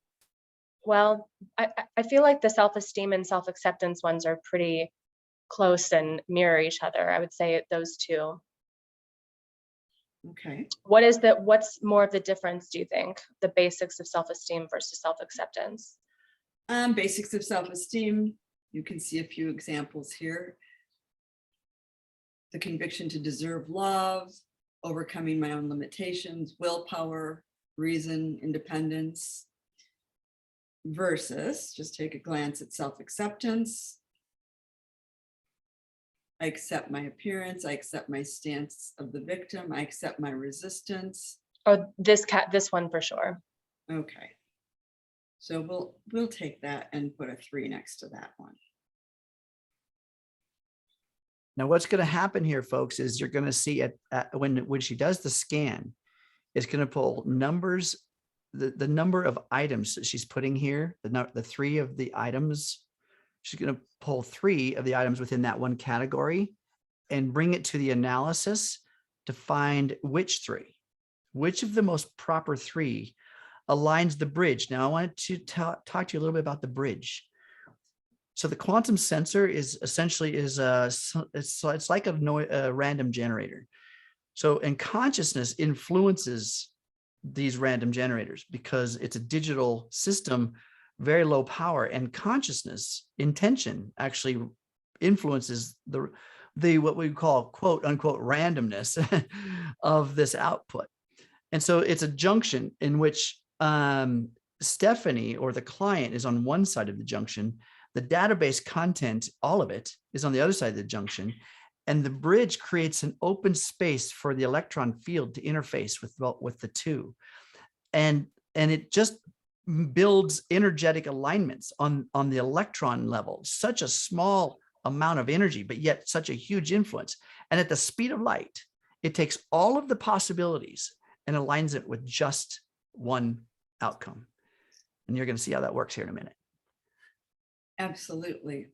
Speaker 3: well, I feel like the self-esteem and self-acceptance ones are pretty close and mirror each other. I would say those two.
Speaker 2: Okay.
Speaker 3: What's more of the difference, do you think? The basics of self-esteem versus self-acceptance?
Speaker 2: Basics of self-esteem. You can see a few examples here. The conviction to deserve love, overcoming my own limitations, willpower, reason, independence, versus just take a glance at self-acceptance. I accept my appearance. I accept my stance of the victim. I accept my resistance.
Speaker 3: Oh, this one for sure.
Speaker 2: Okay. So we'll take that and put a 3 next to that one.
Speaker 1: Now, what's going to happen here, folks, is you're going to see it when she does the scan, it's going to pull numbers, the number of items that she's putting here, the 3 of the items. She's going to pull 3 of the items within that one category and bring it to the analysis to find which of the most proper 3 aligns the bridge. Now, I wanted to talk to you a little bit about the bridge. So the quantum sensor is essentially it's like a random generator. So, and consciousness influences these random generators because it's a digital system, very low power, and consciousness intention actually influences the what we call quote unquote randomness of this output. And so it's a junction in which Stephanie or the client is on one side of the junction. The database content, all of it, is on the other side of the junction. And the bridge creates an open space for the electron field to interface with the two. And it just builds energetic alignments on the electron level, such a small amount of energy, but yet such a huge influence. And at the speed of light, it takes all of the possibilities and aligns it with just one outcome. And you're going to see how that works here in a minute.
Speaker 2: Absolutely.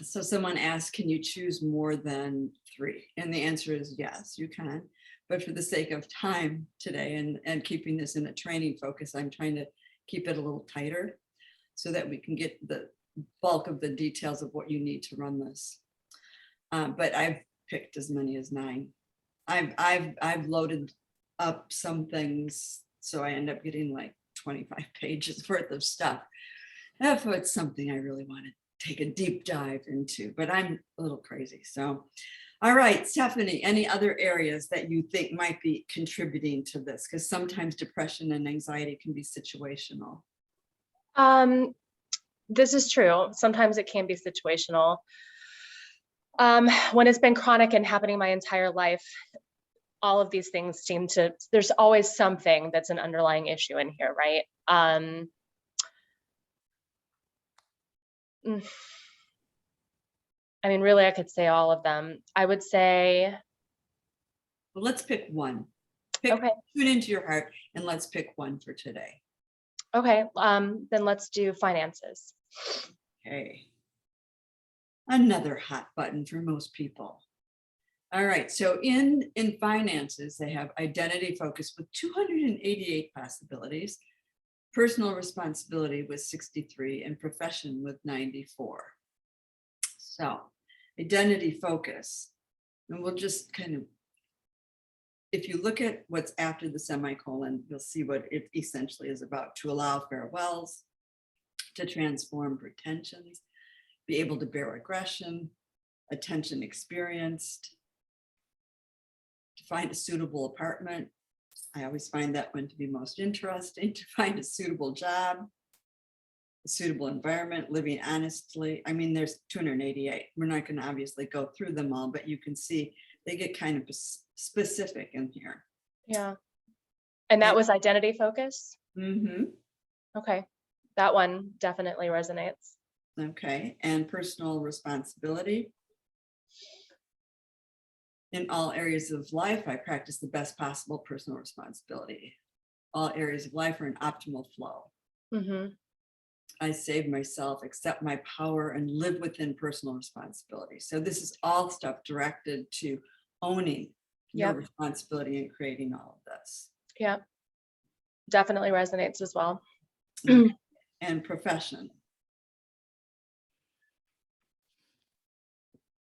Speaker 2: So someone asked, can you choose more than 3? And the answer is yes, you can. But for the sake of time today and keeping this in a training focus, I'm trying to keep it a little tighter so that we can get the bulk of the details of what you need to run this. But I've picked as many as 9. I've loaded up some things, so I end up getting like 25 pages worth of stuff. If it's something I really want to take a deep dive into, but I'm a little crazy. So, all right, Stephanie, any other areas that you think might be contributing to this? Because sometimes depression and anxiety can be situational.
Speaker 3: This is true. Sometimes it can be situational. When it's been chronic and happening my entire life, all of these things there's always something that's an underlying issue in here, right? I mean, really, I could say all of them. I would say.
Speaker 2: Well, let's pick one.
Speaker 3: Okay.
Speaker 2: Tune into your heart and let's pick one for today.
Speaker 3: Okay. Then let's do finances.
Speaker 2: Okay. Another hot button for most people. All right. So in finances, they have identity focus with 288 possibilities, personal responsibility with 63, and profession with 94. So identity focus, and we'll just kind of, if you look at what's after the semicolon, you'll see what it essentially is about: to allow farewells, to transform pretensions, be able to bear aggression, attention experienced, to find a suitable apartment. I always find that one to be most interesting. To find a suitable job, a suitable environment, living honestly. I mean, there's 288. We're not going to obviously go through them all, but you can see they get kind of specific in here.
Speaker 3: Yeah. And that was identity focus?
Speaker 2: Mm-hmm.
Speaker 3: Okay. That one definitely resonates.
Speaker 2: Okay. And personal responsibility. In all areas of life, I practice the best possible personal responsibility. All areas of life are in optimal flow. Mm-hmm. I save myself, accept my power, and live within personal responsibility. So this is all stuff directed to owning your responsibility and creating all of this.
Speaker 3: Yeah, definitely resonates as well.
Speaker 2: And profession.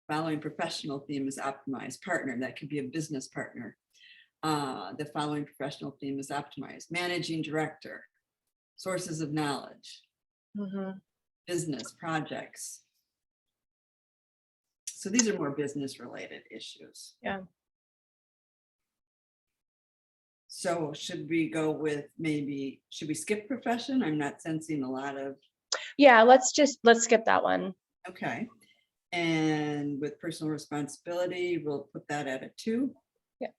Speaker 2: Following professional theme is optimized partner. That could be a business partner. The following professional theme is optimized managing director, sources of knowledge, business projects. So these are more business related issues.
Speaker 3: Yeah.
Speaker 2: So should we go with maybe, should we skip profession? I'm not sensing a lot of.
Speaker 3: Yeah, let's skip that one.
Speaker 2: Okay. And with personal responsibility, we'll put that at a 2.
Speaker 3: Yeah.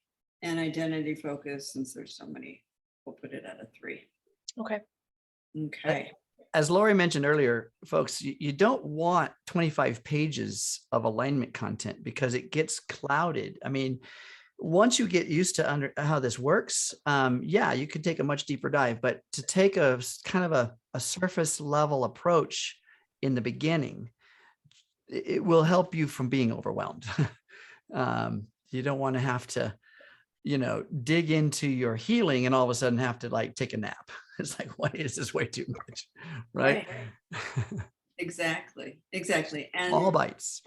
Speaker 2: And identity focus, since there's so many, we'll put it at a 3.
Speaker 3: Okay.
Speaker 2: Okay.
Speaker 1: As Lori mentioned earlier, folks, you don't want 25 pages of alignment content because it gets clouded. I mean, once you get used to how this works, yeah, you could take a much deeper dive, but to take a kind of a surface level approach in the beginning, it will help you from being overwhelmed. You don't want to have to, dig into your healing and all of a sudden have to like take a nap. It's like, why is this way too much? Right.
Speaker 2: Exactly. And
Speaker 1: All bites.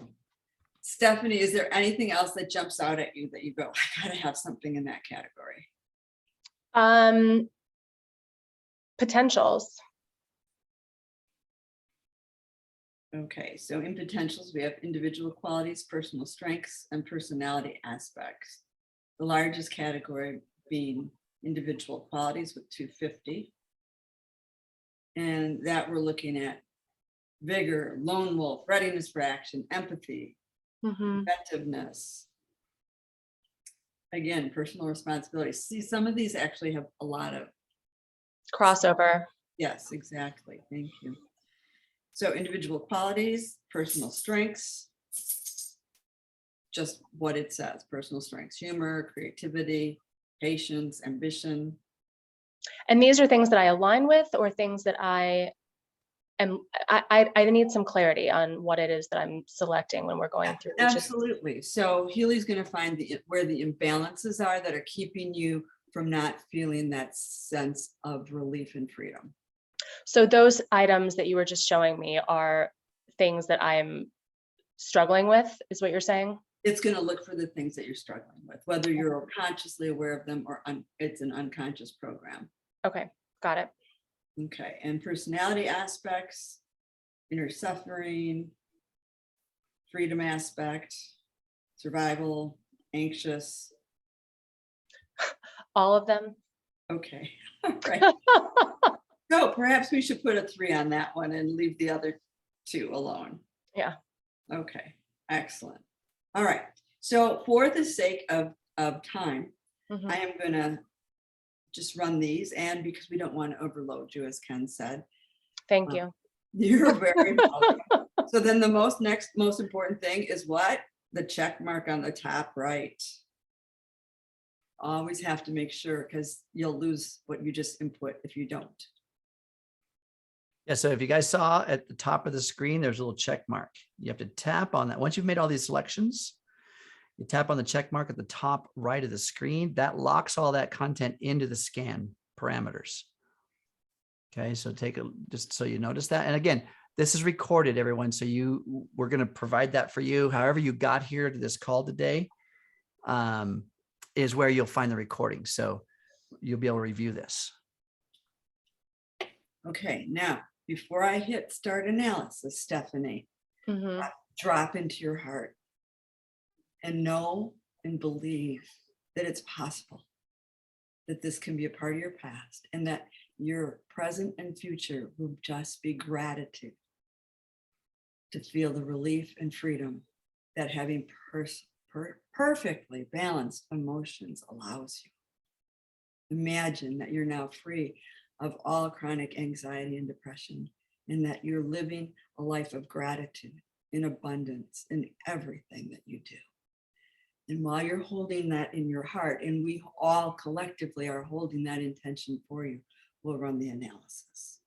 Speaker 2: Stephanie, is there anything else that jumps out at you that you go, I gotta have something in that category?
Speaker 3: Potentials.
Speaker 2: Okay, so in potentials, we have individual qualities, personal strengths, and personality aspects. The largest category being individual qualities with 250. And that we're looking at vigor, lone wolf, readiness for action, empathy, effectiveness. Again, personal responsibility. See, some of these actually have a lot of
Speaker 3: crossover.
Speaker 2: Yes, exactly. Thank you. So individual qualities, personal strengths, just what it says, personal strengths, humor, creativity, patience, ambition.
Speaker 3: And these are things that I align with, or things that I need some clarity on what it is that I'm selecting when we're going through.
Speaker 2: Absolutely. So Healy's going to find where the imbalances are that are keeping you from not feeling that sense of relief and freedom.
Speaker 3: So those items that you were just showing me are things that I'm struggling with, is what you're saying?
Speaker 2: It's going to look for the things that you're struggling with, whether you're consciously aware of them or it's an unconscious program.
Speaker 3: Okay, got it.
Speaker 2: Okay, and personality aspects, inner suffering, freedom aspect, survival, anxious.
Speaker 3: All of them?
Speaker 2: Okay, all right. So perhaps we should put a 3 on that one and leave the other 2 alone.
Speaker 3: Yeah.
Speaker 2: Okay, excellent. All right, so for the sake of time, I am going to just run these, and because we don't want to overload you, as Ken said.
Speaker 3: Thank you.
Speaker 2: You're very welcome. So then the most important thing is what? The check mark on the top right. Always have to make sure, because you'll lose what you just input if you don't.
Speaker 1: Yeah, so if you guys saw at the top of the screen, there's a little check mark. You have to tap on that. Once you've made all these selections, you tap on the check mark at the top right of the screen. That locks all that content into the scan parameters. Okay, so just so you notice that. And again, this is recorded, everyone. So we're going to provide that for you. However you got here to this call today is where you'll find the recording. So you'll be able to review this.
Speaker 2: Okay, now, before I hit start analysis, Stephanie, drop into your heart and know and believe that it's possible, that this can be a part of your past, and that your present and future will just be gratitude to feel the relief and freedom that having perfectly balanced emotions allows you. Imagine that you're now free of all chronic anxiety and depression, and that you're living a life of gratitude in abundance in everything that you do. And while you're holding that in your heart, and we all collectively are holding that intention for you, we'll run the analysis.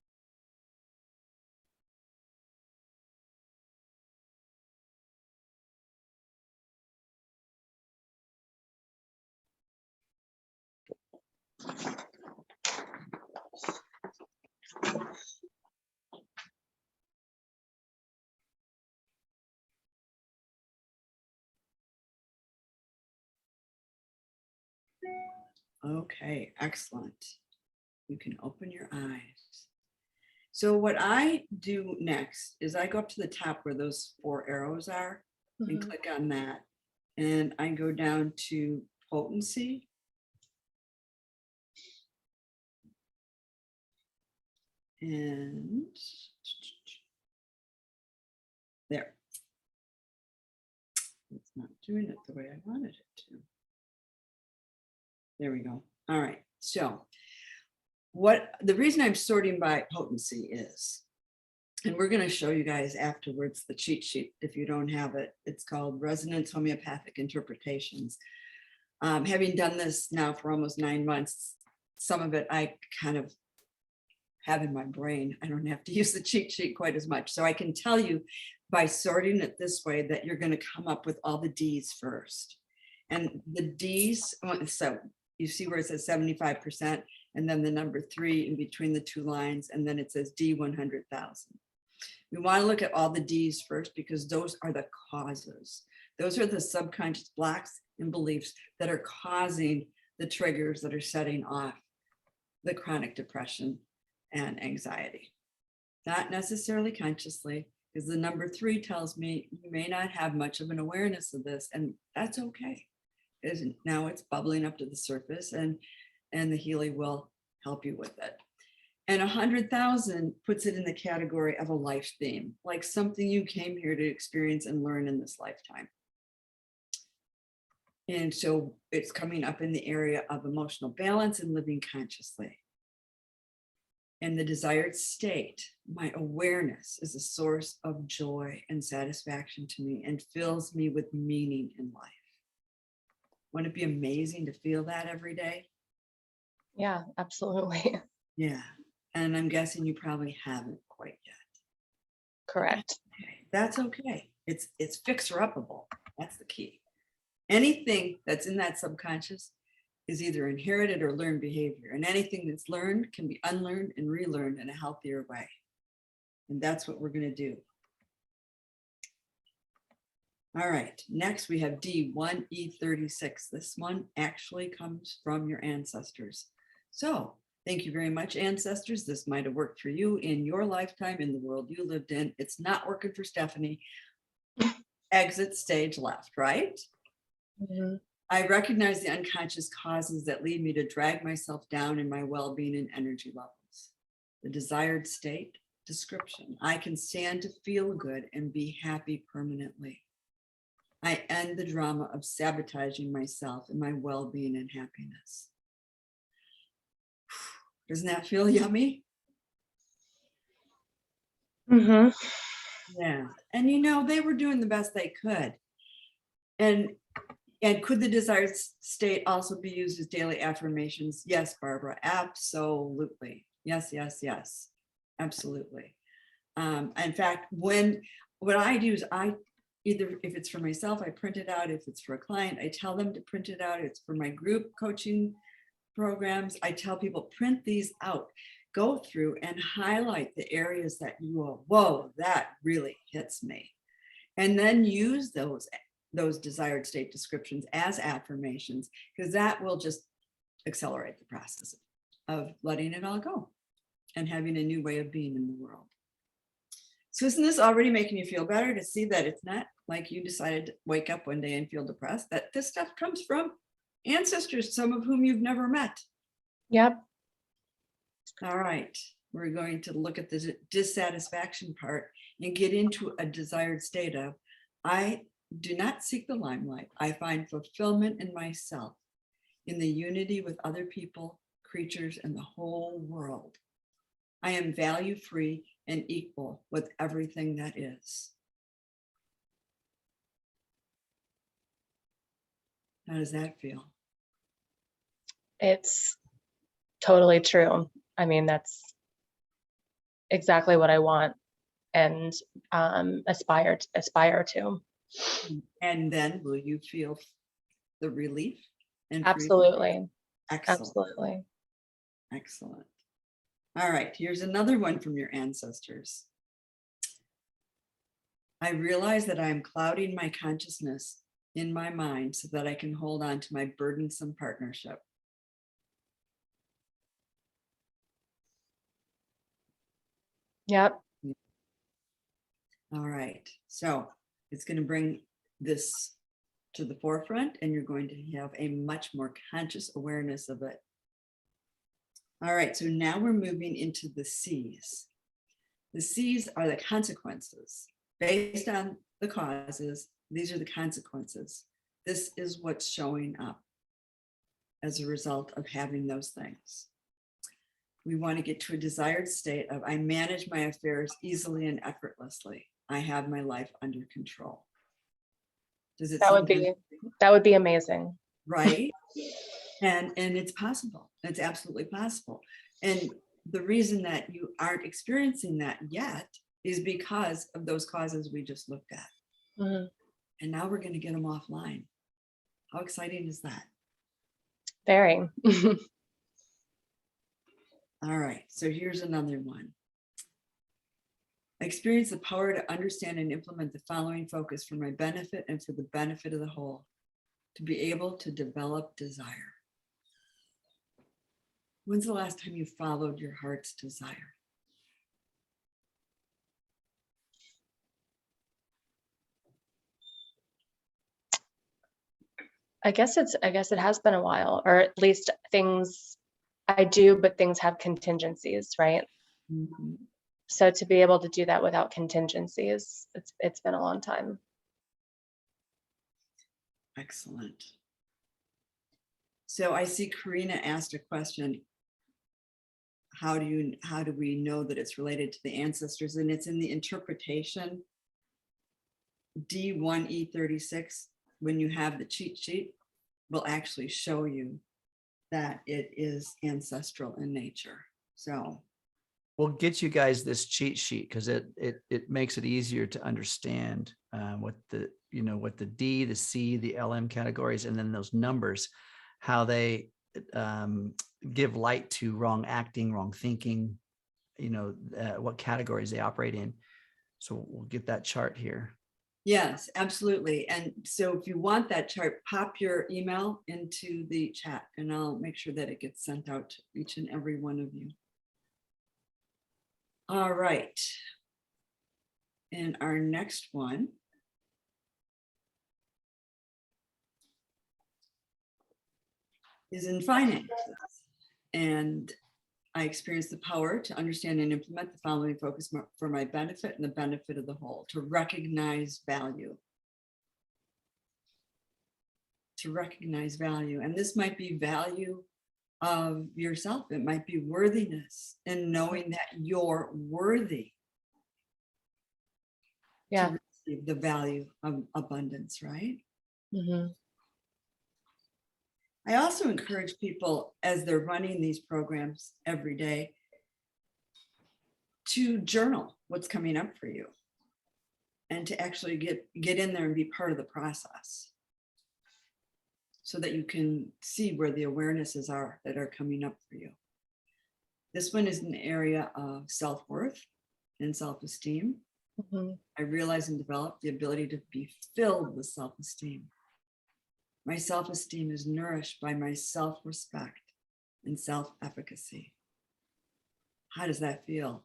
Speaker 2: Okay, excellent. You can open your eyes. So what I do next is I go up to the top where those 4 arrows are and
Speaker 3: Mhm.
Speaker 2: click on that. And I go down to potency. And there. It's not doing it the way I wanted it to. There we go. All right. So the reason I'm sorting by potency is, and we're going to show you guys afterwards the cheat sheet if you don't have it. It's called Resonance Homeopathic Interpretations. Having done this now for almost 9 months, some of it I kind of have in my brain. I don't have to use the cheat sheet quite as much. So I can tell you by sorting it this way that you're going to come up with all the D's first. And the D's, so you see where it says 75%, and then the number 3 in between the 2 lines, and then it says D 100,000. We want to look at all the D's first because those are the causes. Those are the subconscious blocks and beliefs that are causing the triggers that are setting off the chronic depression and anxiety. Not necessarily consciously, because the number 3 tells me you may not have much of an awareness of this, and that's okay. Because now it's bubbling up to the surface, and the Healy will help you with it. And 100,000 puts it in the category of a life theme, like something you came here to experience and learn in this lifetime. And so it's coming up in the area of emotional balance and living consciously. And the desired state, my awareness, is a source of joy and satisfaction to me and fills me with meaning in life. Wouldn't it be amazing to feel that every day?
Speaker 3: Yeah, absolutely.
Speaker 2: Yeah. And I'm guessing you probably haven't quite yet.
Speaker 3: Correct.
Speaker 2: Okay. That's okay. It's fixer-upable. That's the key. Anything that's in that subconscious is either inherited or learned behavior. And anything that's learned can be unlearned and relearned in a healthier way. And that's what we're going to do. All right. Next, we have D1E36. This one actually comes from your ancestors. So thank you very much, ancestors. This might have worked for you in your lifetime, in the world you lived in. It's not working for Stephanie. Exit stage left, right?
Speaker 3: Mhm.
Speaker 2: I recognize the unconscious causes that lead me to drag myself down in my well-being and energy levels. The desired state, description. I can stand to feel good and be happy permanently. I end the drama of sabotaging myself and my well-being and happiness. Doesn't that feel yummy?
Speaker 3: Mhm.
Speaker 2: Yeah. And you know, they were doing the best they could. And could the desired state also be used as daily affirmations? Yes, Barbara, absolutely. Yes, yes, yes, absolutely. In fact, what I do is either if it's for myself, I print it out. If it's for a client, I tell them to print it out. It's for my group coaching programs. I tell people, print these out, go through and highlight the areas that you go, whoa, that really hits me. And then use those desired state descriptions as affirmations, because that will just accelerate the process of letting it all go and having a new way of being in the world. So isn't this already making you feel better to see that it's not like you decided to wake up one day and feel depressed, that this stuff comes from ancestors, some of whom you've never met?
Speaker 3: Yep.
Speaker 2: All right, we're going to look at the dissatisfaction part and get into a desired state of, I do not seek the limelight. I find fulfillment in myself, in the unity with other people, creatures, and the whole world. I am value-free and equal with everything that is. How does that feel?
Speaker 3: It's totally true. I mean, that's exactly what I want and aspire to.
Speaker 2: And then will you feel the relief and freedom?
Speaker 3: Absolutely.
Speaker 2: Excellent.
Speaker 3: Absolutely.
Speaker 2: Excellent. All right, here's another one from your ancestors. I realize that I am clouding my consciousness in my mind so that I can hold on to my burdensome partnership.
Speaker 3: Yep.
Speaker 2: All right. So it's going to bring this to the forefront, and you're going to have a much more conscious awareness of it. All right. So now we're moving into the C's. The C's are the consequences. Based on the causes, these are the consequences. This is what's showing up as a result of having those things. We want to get to a desired state of, I manage my affairs easily and effortlessly. I have my life under control. Does it
Speaker 3: That would be amazing.
Speaker 2: right? And it's possible. It's absolutely possible. And the reason that you aren't experiencing that yet is because of those causes we just looked at.
Speaker 3: Mm-hmm.
Speaker 2: And now we're going to get them offline. How exciting is that?
Speaker 3: Very.
Speaker 2: All right, so here's another one. I experience the power to understand and implement the following focus for my benefit and for the benefit of the whole, to be able to develop desire. When's the last time you followed your heart's desire?
Speaker 3: I guess it has been a while, or at least things I do, but things have contingencies, right?
Speaker 2: Mm-hmm.
Speaker 3: So to be able to do that without contingencies, it's been a long time.
Speaker 2: Excellent. So I see Karina asked a question. How do we know that it's related to the ancestors? And it's in the interpretation D1E36. When you have the cheat sheet, will actually show you that it is ancestral in nature. So
Speaker 1: we'll get you guys this cheat sheet because it makes it easier to understand what the D, the C, the LM categories, and then those numbers, how they give light to wrong acting, wrong thinking, what categories they operate in. So we'll get that chart here.
Speaker 2: yes, absolutely. And so if you want that chart, pop your email into the chat and I'll make sure that it gets sent out to each and every one of you. All right. And our next one is in finances. And I experience the power to understand and implement the following focus for my benefit and the benefit of the whole, to recognize value. To recognize value. And this might be value of yourself. It might be worthiness and knowing that you're worthy.
Speaker 3: Yeah.
Speaker 2: To receive the value of abundance, right?
Speaker 3: Mm-hmm.
Speaker 2: I also encourage people as they're running these programs every day to journal what's coming up for you and to actually get in there and be part of the process so that you can see where the awarenesses are that are coming up for you. This one is an area of self-worth and self-esteem.
Speaker 3: Mm-hmm.
Speaker 2: I realize and develop the ability to be filled with self-esteem. My self-esteem is nourished by my self-respect and self-efficacy. How does that feel?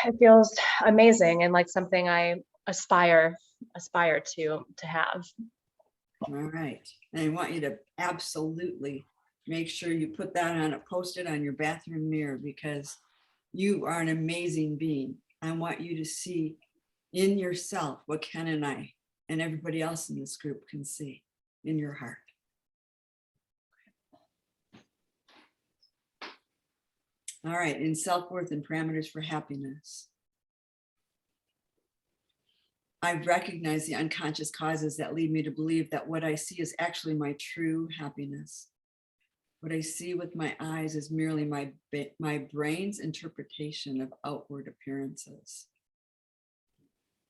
Speaker 3: It feels amazing and like something I aspire to have.
Speaker 2: All right. And I want you to absolutely make sure you put that on a post-it on your bathroom mirror because you are an amazing being. I want you to see in yourself what Ken and I and everybody else in this group can see in your heart. All right, in self-worth and parameters for happiness. I recognize the unconscious causes that lead me to believe that what I see is actually my true happiness. What I see with my eyes is merely my brain's interpretation of outward appearances.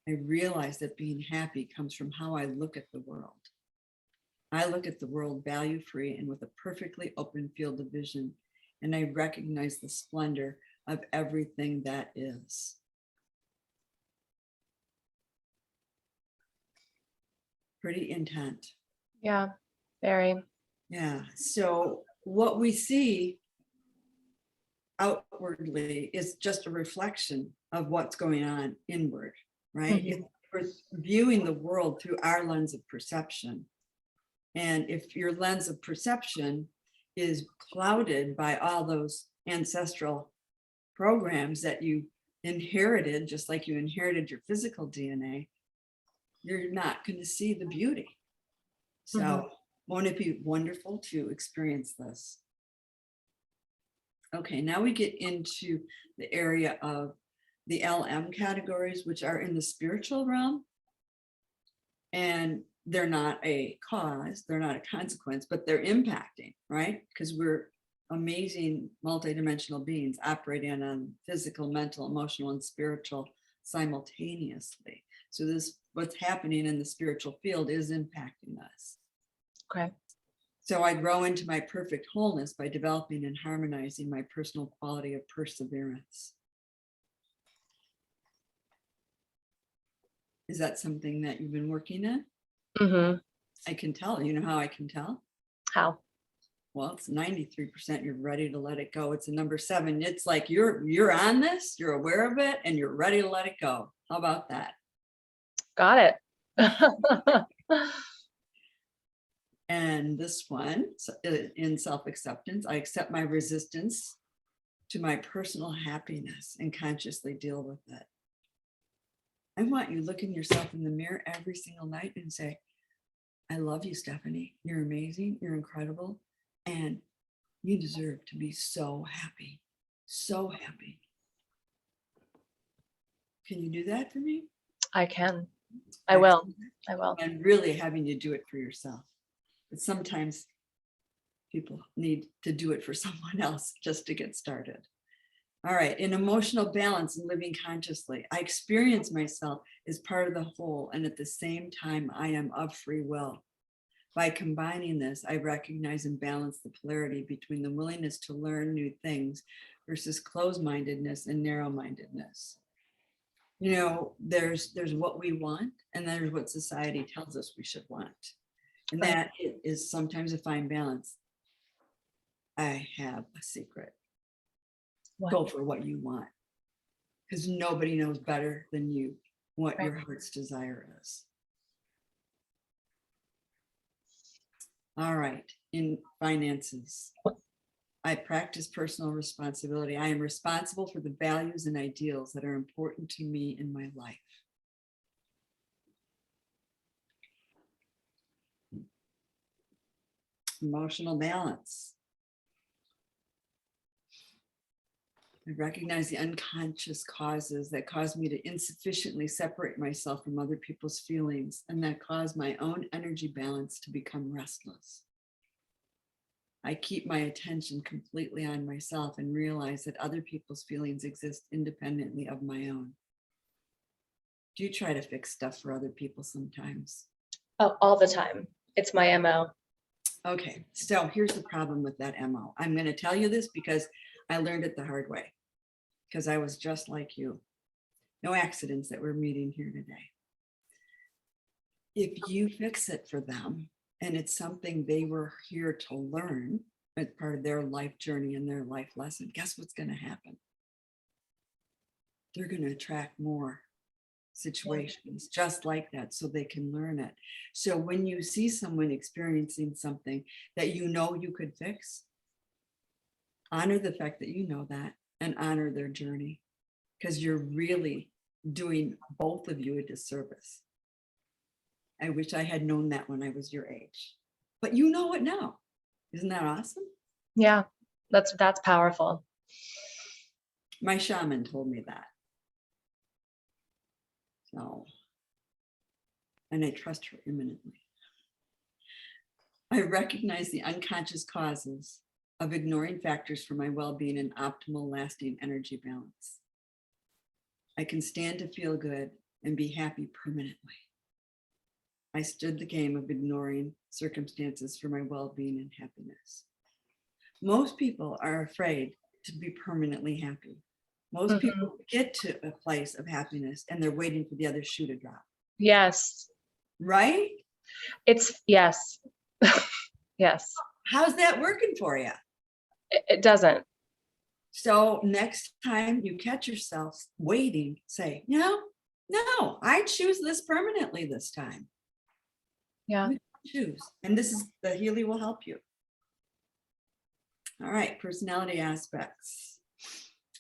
Speaker 2: I realize that being happy comes from how I look at the world. I look at the world value-free and with a perfectly open field of vision, and I recognize the splendor of everything that is. Pretty intent.
Speaker 3: Yeah, very.
Speaker 2: Yeah, so what we see outwardly is just a reflection of what's going on inward, right?
Speaker 3: Mhm.
Speaker 2: We're viewing the world through our lens of perception. And if your lens of perception is clouded by all those ancestral programs that you inherited, just like you inherited your physical DNA, you're not going to see the beauty. So won't it be wonderful to experience this? Okay, now we get into the area of the LM categories, which are in the spiritual realm. And they're not a cause, they're not a consequence, but they're impacting, right? Because we're amazing multidimensional beings operating on physical, mental, emotional, and spiritual simultaneously. So this, what's happening in the spiritual field is impacting us.
Speaker 3: Okay.
Speaker 2: So I grow into my perfect wholeness by developing and harmonizing my personal quality of perseverance. Is that something that you've been working on?
Speaker 3: Mm-hmm.
Speaker 2: I can tell. You know how I can tell?
Speaker 3: How?
Speaker 2: Well, it's 93%. You're ready to let it go. It's a number 7. It's like you're on this, you're aware of it, and you're ready to let it go. How about that?
Speaker 3: Got it.
Speaker 2: And this one, in self-acceptance, I accept my resistance to my personal happiness and consciously deal with it. I want you looking yourself in the mirror every single night and say, I love you, Stephanie. You're amazing. You're incredible. And you deserve to be so happy. So happy. Can you do that for me?
Speaker 3: I can. I will. I will.
Speaker 2: And really having you do it for yourself. But sometimes people need to do it for someone else just to get started. All right, in emotional balance and living consciously, I experience myself as part of the whole, and at the same time, I am of free will. By combining this, I recognize and balance the polarity between the willingness to learn new things versus closed-mindedness and narrow-mindedness. You know, there's what we want, and there's what society tells us we should want. And that is sometimes a fine balance. I have a secret.
Speaker 3: What?
Speaker 2: Go for what you want, because nobody knows better than you what
Speaker 3: Right.
Speaker 2: your heart's desire is. All right, in finances, I practice personal responsibility. I am responsible for the values and ideals that are important to me in my life. Emotional balance. I recognize the unconscious causes that cause me to insufficiently separate myself from other people's feelings and that cause my own energy balance to become restless. I keep my attention completely on myself and realize that other people's feelings exist independently of my own. Do you try to fix stuff for other people sometimes?
Speaker 3: Oh, all the time. It's my MO.
Speaker 2: Okay, so here's the problem with that MO. I'm going to tell you this because I learned it the hard way, because I was just like you. No accidents that we're meeting here today. If you fix it for them, and it's something they were here to learn as part of their life journey and their life lesson, guess what's going to happen? They're going to attract more situations just like that so they can learn it. So when you see someone experiencing something that you know you could fix, honor the fact that you know that and honor their journey, because you're really doing both of you a disservice. I wish I had known that when I was your age, but you know it now. Isn't that awesome?
Speaker 3: Yeah, that's powerful.
Speaker 2: My shaman told me that. So, and I trust her imminently. I recognize the unconscious causes of ignoring factors for my well-being and optimal lasting energy balance. I can stand to feel good and be happy permanently. I stood the game of ignoring circumstances for my well-being and happiness. Most people are afraid to be permanently happy. Most people get to a place of happiness and they're waiting for the other shoe to drop.
Speaker 3: Yes.
Speaker 2: Right?
Speaker 3: It's yes. Yes.
Speaker 2: How's that working for you?
Speaker 3: It doesn't.
Speaker 2: So next time you catch yourself waiting, say, no, I choose this permanently this time.
Speaker 3: Yeah.
Speaker 2: Choose. And this is the Healy will help you. All right, personality aspects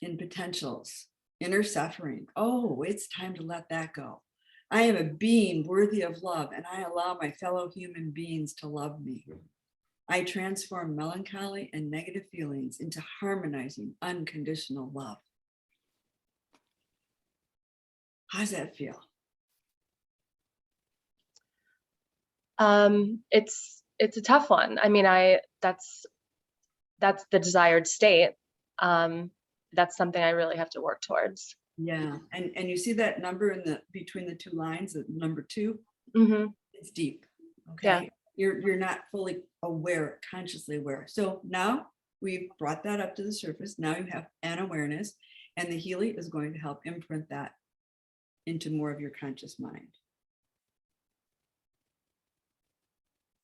Speaker 2: and potentials, inner suffering. Oh, it's time to let that go. I am a being worthy of love, and I allow my fellow human beings to love me. I transform melancholy and negative feelings into harmonizing, unconditional love. How's that feel?
Speaker 3: It's a tough one. I mean, that's the desired state. That's something I really have to work towards.
Speaker 2: Yeah, and you see that number in the between the two lines, number 2?
Speaker 3: Mm-hmm.
Speaker 2: It's deep. Okay.
Speaker 3: Yeah.
Speaker 2: You're not fully aware, consciously aware. So now we've brought that up to the surface. Now you have an awareness, and the Healy is going to help imprint that into more of your conscious mind.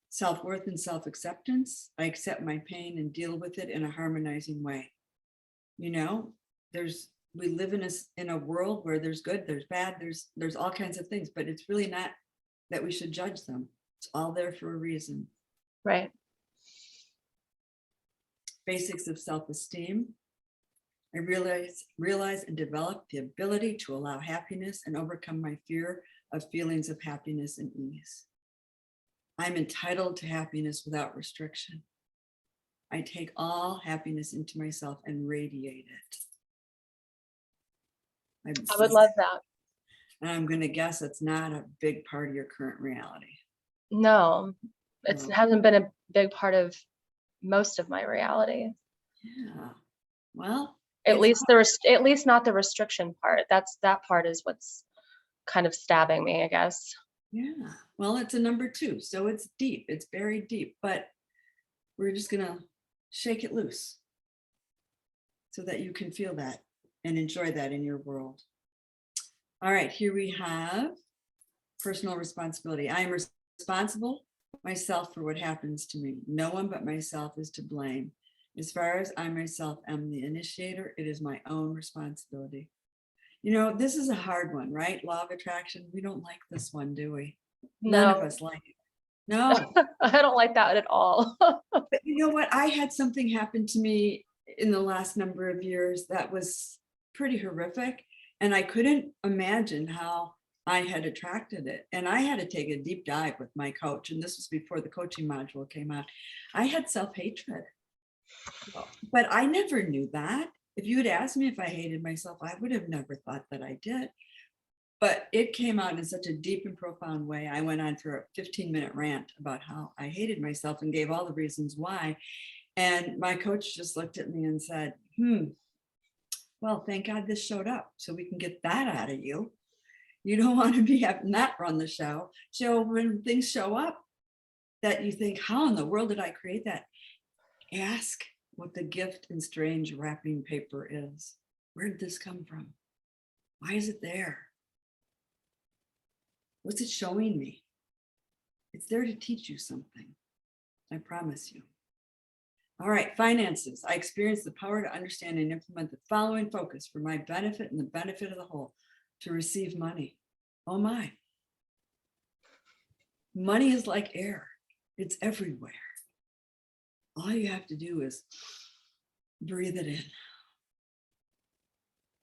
Speaker 2: Self-worth and self-acceptance. I accept my pain and deal with it in a harmonizing way. You know, we live in a world where there's good, there's bad, there's all kinds of things, but it's really not that we should judge them. It's all there for a reason.
Speaker 3: Right.
Speaker 2: Basics of self-esteem. I realize and develop the ability to allow happiness and overcome my fear of feelings of happiness and ease. I'm entitled to happiness without restriction. I take all happiness into myself and radiate it.
Speaker 3: I would love that.
Speaker 2: And I'm going to guess it's not a big part of your current reality.
Speaker 3: No, it
Speaker 2: No.
Speaker 3: hasn't been a big part of most of my reality.
Speaker 2: Yeah. Well,
Speaker 3: At least not the restriction part. That part is what's kind of stabbing me, I guess.
Speaker 2: yeah. Well, it's a number 2, so it's deep. It's buried deep, but we're just going to shake it loose so that you can feel that and enjoy that in your world. All right, here we have personal responsibility. I am responsible myself for what happens to me. No one but myself is to blame. As far as I myself am the initiator, it is my own responsibility. You know, this is a hard one, right? Law of attraction. We don't like this one, do we?
Speaker 3: No.
Speaker 2: None of us like it. No.
Speaker 3: I don't like that at all.
Speaker 2: But you know what? I had something happen to me in the last number of years that was pretty horrific. And I couldn't imagine how I had attracted it. And I had to take a deep dive with my coach. And this was before the coaching module came out. I had self-hatred. But I never knew that. If you had asked me if I hated myself, I would have never thought that I did. But it came out in such a deep and profound way. I went on for a 15-minute rant about how I hated myself and gave all the reasons why. And my coach just looked at me and said, well, thank God this showed up so we can get that out of you. You don't want to be having that run the show. So when things show up that you think, how in the world did I create that? Ask what the gift in strange wrapping paper is. Where did this come from? Why is it there? What's it showing me? It's there to teach you something. I promise you. All right, finances. I experience the power to understand and implement the following focus for my benefit and the benefit of the whole: to receive money. Oh my. Money is like air. It's everywhere. All you have to do is breathe it in.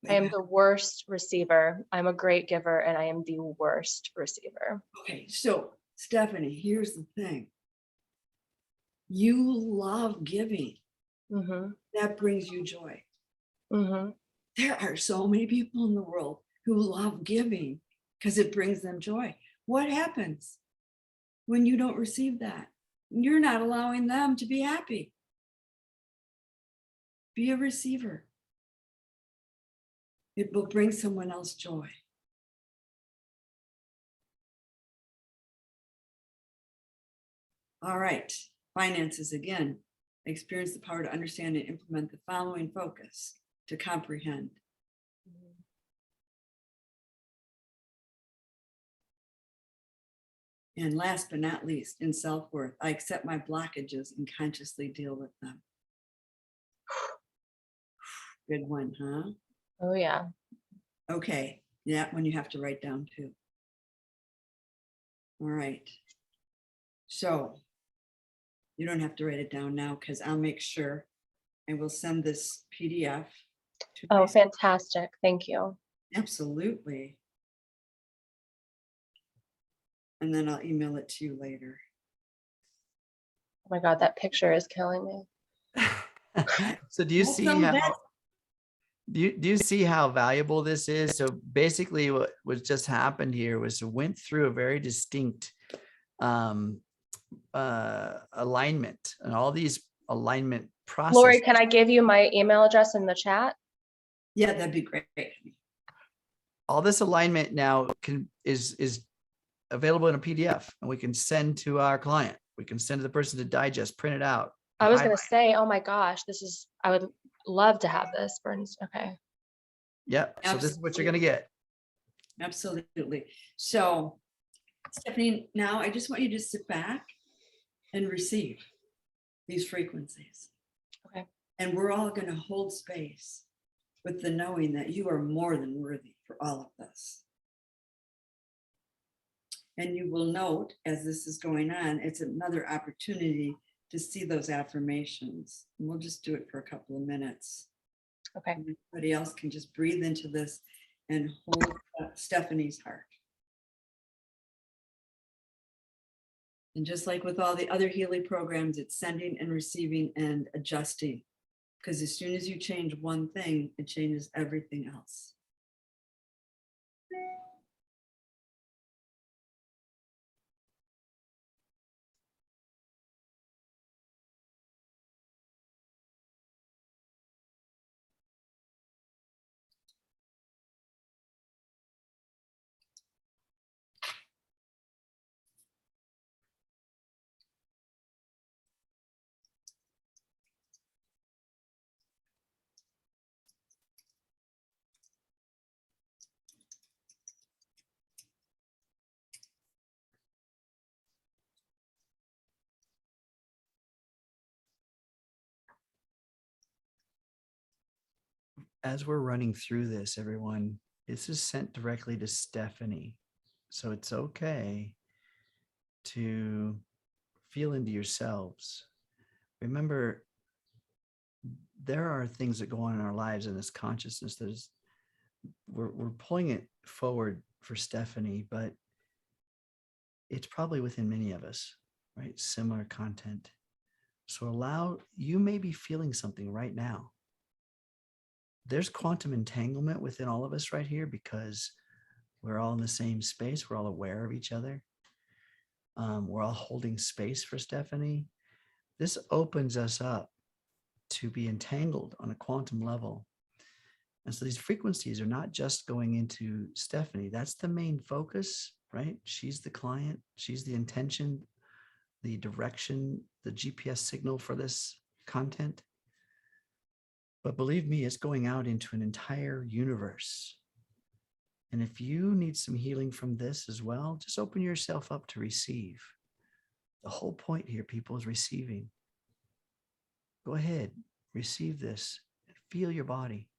Speaker 3: I am the worst receiver. I'm a great giver, and I am the worst receiver.
Speaker 2: Okay, so Stephanie, here's the thing. You love giving.
Speaker 3: Mm-hmm.
Speaker 2: That brings you joy.
Speaker 3: Mm-hmm.
Speaker 2: There are so many people in the world who love giving because it brings them joy. What happens when you don't receive that? You're not allowing them to be happy. Be a receiver. It will bring someone else joy. All right, finances again. Experience the power to understand and implement the following focus: to comprehend. And last but not least, in self-worth, I accept my blockages and consciously deal with them. Good one, huh?
Speaker 3: Oh, yeah.
Speaker 2: Okay. Yeah, when you have to write down too. All right. So you don't have to write it down now because I'll make sure I will send this PDF to
Speaker 3: Oh,
Speaker 2: my-
Speaker 3: fantastic. Thank you.
Speaker 2: Absolutely. And then I'll email it to you later.
Speaker 3: Oh my God, that picture is killing me.
Speaker 1: So do you
Speaker 2: Well,
Speaker 1: see
Speaker 2: some of
Speaker 1: how
Speaker 2: that-
Speaker 1: do you see how valuable this is? So basically what was just happened here was it went through a very distinct alignment and all these alignment processes.
Speaker 3: Lori, can I give you my email address in the chat?
Speaker 2: Yeah, that'd be great.
Speaker 1: All this alignment now is available in a PDF, and we can send to our client. We can send to the person to digest, print it out.
Speaker 3: I was going
Speaker 1: highlight.
Speaker 3: to say, oh my gosh, I would love to have this. Okay.
Speaker 1: Yep. So this is what you're going to get.
Speaker 2: Absolutely. So, Stephanie, now I just want you to sit back and receive these frequencies.
Speaker 3: Okay.
Speaker 2: And we're all going to hold space with the knowing that you are more than worthy for all of this. And you will note as this is going on, it's another opportunity to see those affirmations. And we'll just do it for a couple of minutes.
Speaker 3: Okay.
Speaker 2: And everybody else can just breathe into this and hold Stephanie's heart. And just like with all the other Healy programs, it's sending and receiving and adjusting. Because as soon as you change one thing, it changes everything else.
Speaker 1: As we're running through this, everyone, this is sent directly to Stephanie. So it's okay to feel into yourselves. Remember, there are things that go on in our lives in this consciousness. We're pulling it forward for Stephanie, but it's probably within many of us, right? Similar content. So you may be feeling something right now. There's quantum entanglement within all of us right here because we're all in the same space. We're all aware of each other. We're all holding space for Stephanie. This opens us up to be entangled on a quantum level. And so these frequencies are not just going into Stephanie. That's the main focus, right? She's the client. She's the intention, the direction, the GPS signal for this content. But believe me, it's going out into an entire universe. And if you need some healing from this as well, just open yourself up to receive. The whole point here, people, is receiving. Go ahead, receive this, and feel your body.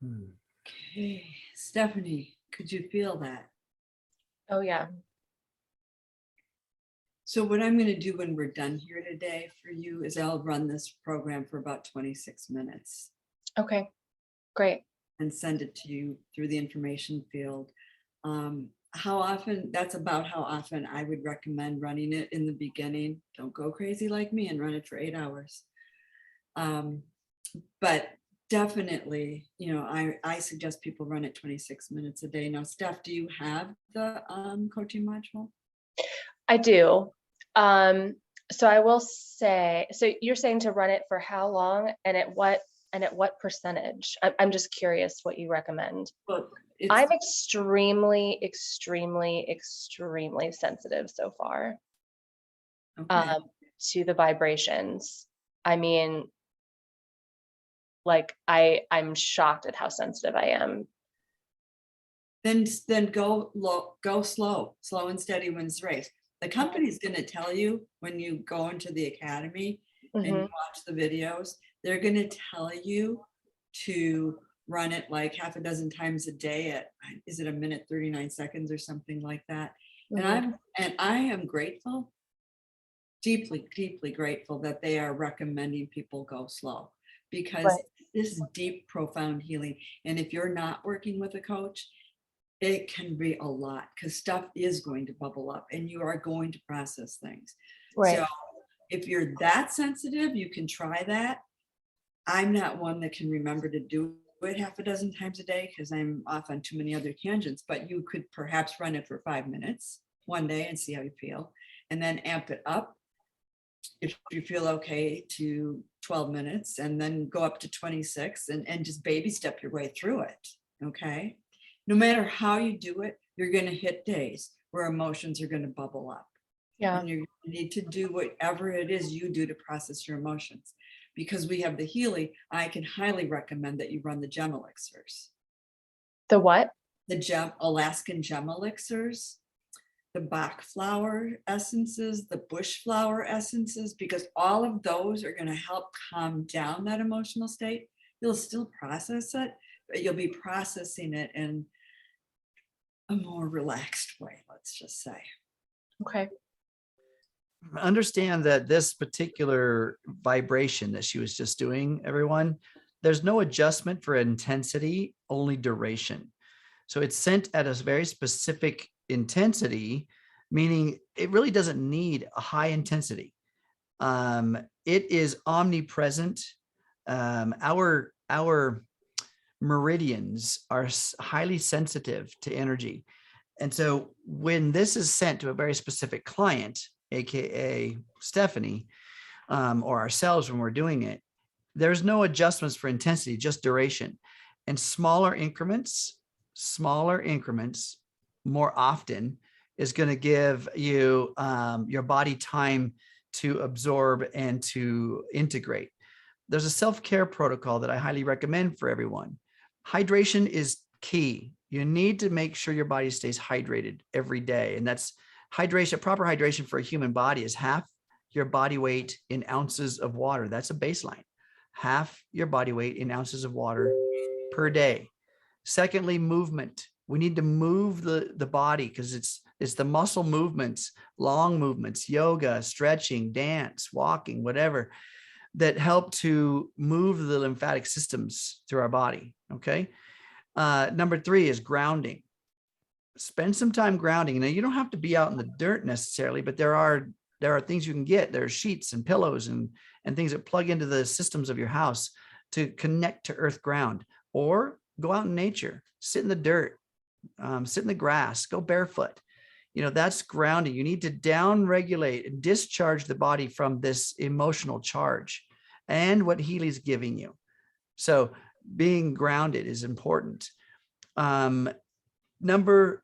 Speaker 2: Okay, Stephanie, could you feel that?
Speaker 3: Oh, yeah.
Speaker 2: So what I'm going to do when we're done here today for you is I'll run this program for about 26 minutes
Speaker 3: Okay. Great.
Speaker 2: and send it to you through the information field. How often, that's about how often I would recommend running it in the beginning. Don't go crazy like me and run it for 8 hours. But definitely, I suggest people run it 26 minutes a day. Now, Steph, do you have the coaching module?
Speaker 3: I do. So I will say, so you're saying to run it for how long and at what percentage? I'm just curious what you recommend.
Speaker 2: Look,
Speaker 3: I'm extremely, extremely, extremely sensitive so far
Speaker 2: okay.
Speaker 3: to the vibrations. I mean, like I'm shocked at how sensitive I am.
Speaker 2: Then go slow and steady wins the race. The company's going to tell you when you go into the academy and you watch the videos, they're going to tell you to run it like half a dozen times a day at, is it a minute 39 seconds or something like that? And I am grateful, deeply, deeply grateful that they are recommending people go slow, because this is deep, profound healing. And if you're not working with a coach, it can be a lot, because stuff is going to bubble up and you are going to process things.
Speaker 3: Right.
Speaker 2: So if you're that sensitive, you can try that. I'm not one that can remember to do it half a dozen times a day because I'm off on too many other tangents, but you could perhaps run it for 5 minutes one day and see how you feel, and then amp it up if you feel okay to 12 minutes, and then go up to 26 and just baby step your way through it. Okay. No matter how you do it, you're going to hit days where emotions are going to bubble up.
Speaker 3: Yeah.
Speaker 2: And you need to do whatever it is you do to process your emotions. Because we have the Healy, I can highly recommend that you run the gem elixirs.
Speaker 3: The what?
Speaker 2: The Alaskan gem elixirs, the Bach flower essences, the bush flower essences, because all of those are going to help calm down that emotional state. You'll still process it, but you'll be processing it in a more relaxed way, let's just say.
Speaker 3: Okay.
Speaker 1: Understand that this particular vibration that she was just doing, everyone, there's no adjustment for intensity, only duration. So it's sent at a very specific intensity, meaning it really doesn't need a high intensity. It is omnipresent. Our meridians are highly sensitive to energy. And so when this is sent to a very specific client, AKA Stephanie, or ourselves when we're doing it, there's no adjustments for intensity, just duration. And smaller increments more often is going to give you your body time to absorb and to integrate. There's a self-care protocol that I highly recommend for everyone. Hydration is key. You need to make sure your body stays hydrated every day. And that's hydration. Proper hydration for a human body is half your body weight in ounces of water. That's a baseline. Half your body weight in ounces of water per day. Secondly, movement. We need to move the body, because it's the muscle movements, long movements, yoga, stretching, dance, walking, whatever, that help to move the lymphatic systems through our body. Okay. Number 3 is grounding. Spend some time grounding. Now, you don't have to be out in the dirt necessarily, but there are things you can get. There are sheets and pillows and things that plug into the systems of your house to connect to earth ground. Or go out in nature, sit in the dirt, sit in the grass, go barefoot. That's grounding. You need to down regulate and discharge the body from this emotional charge and what Healy's giving you. So being grounded is important. The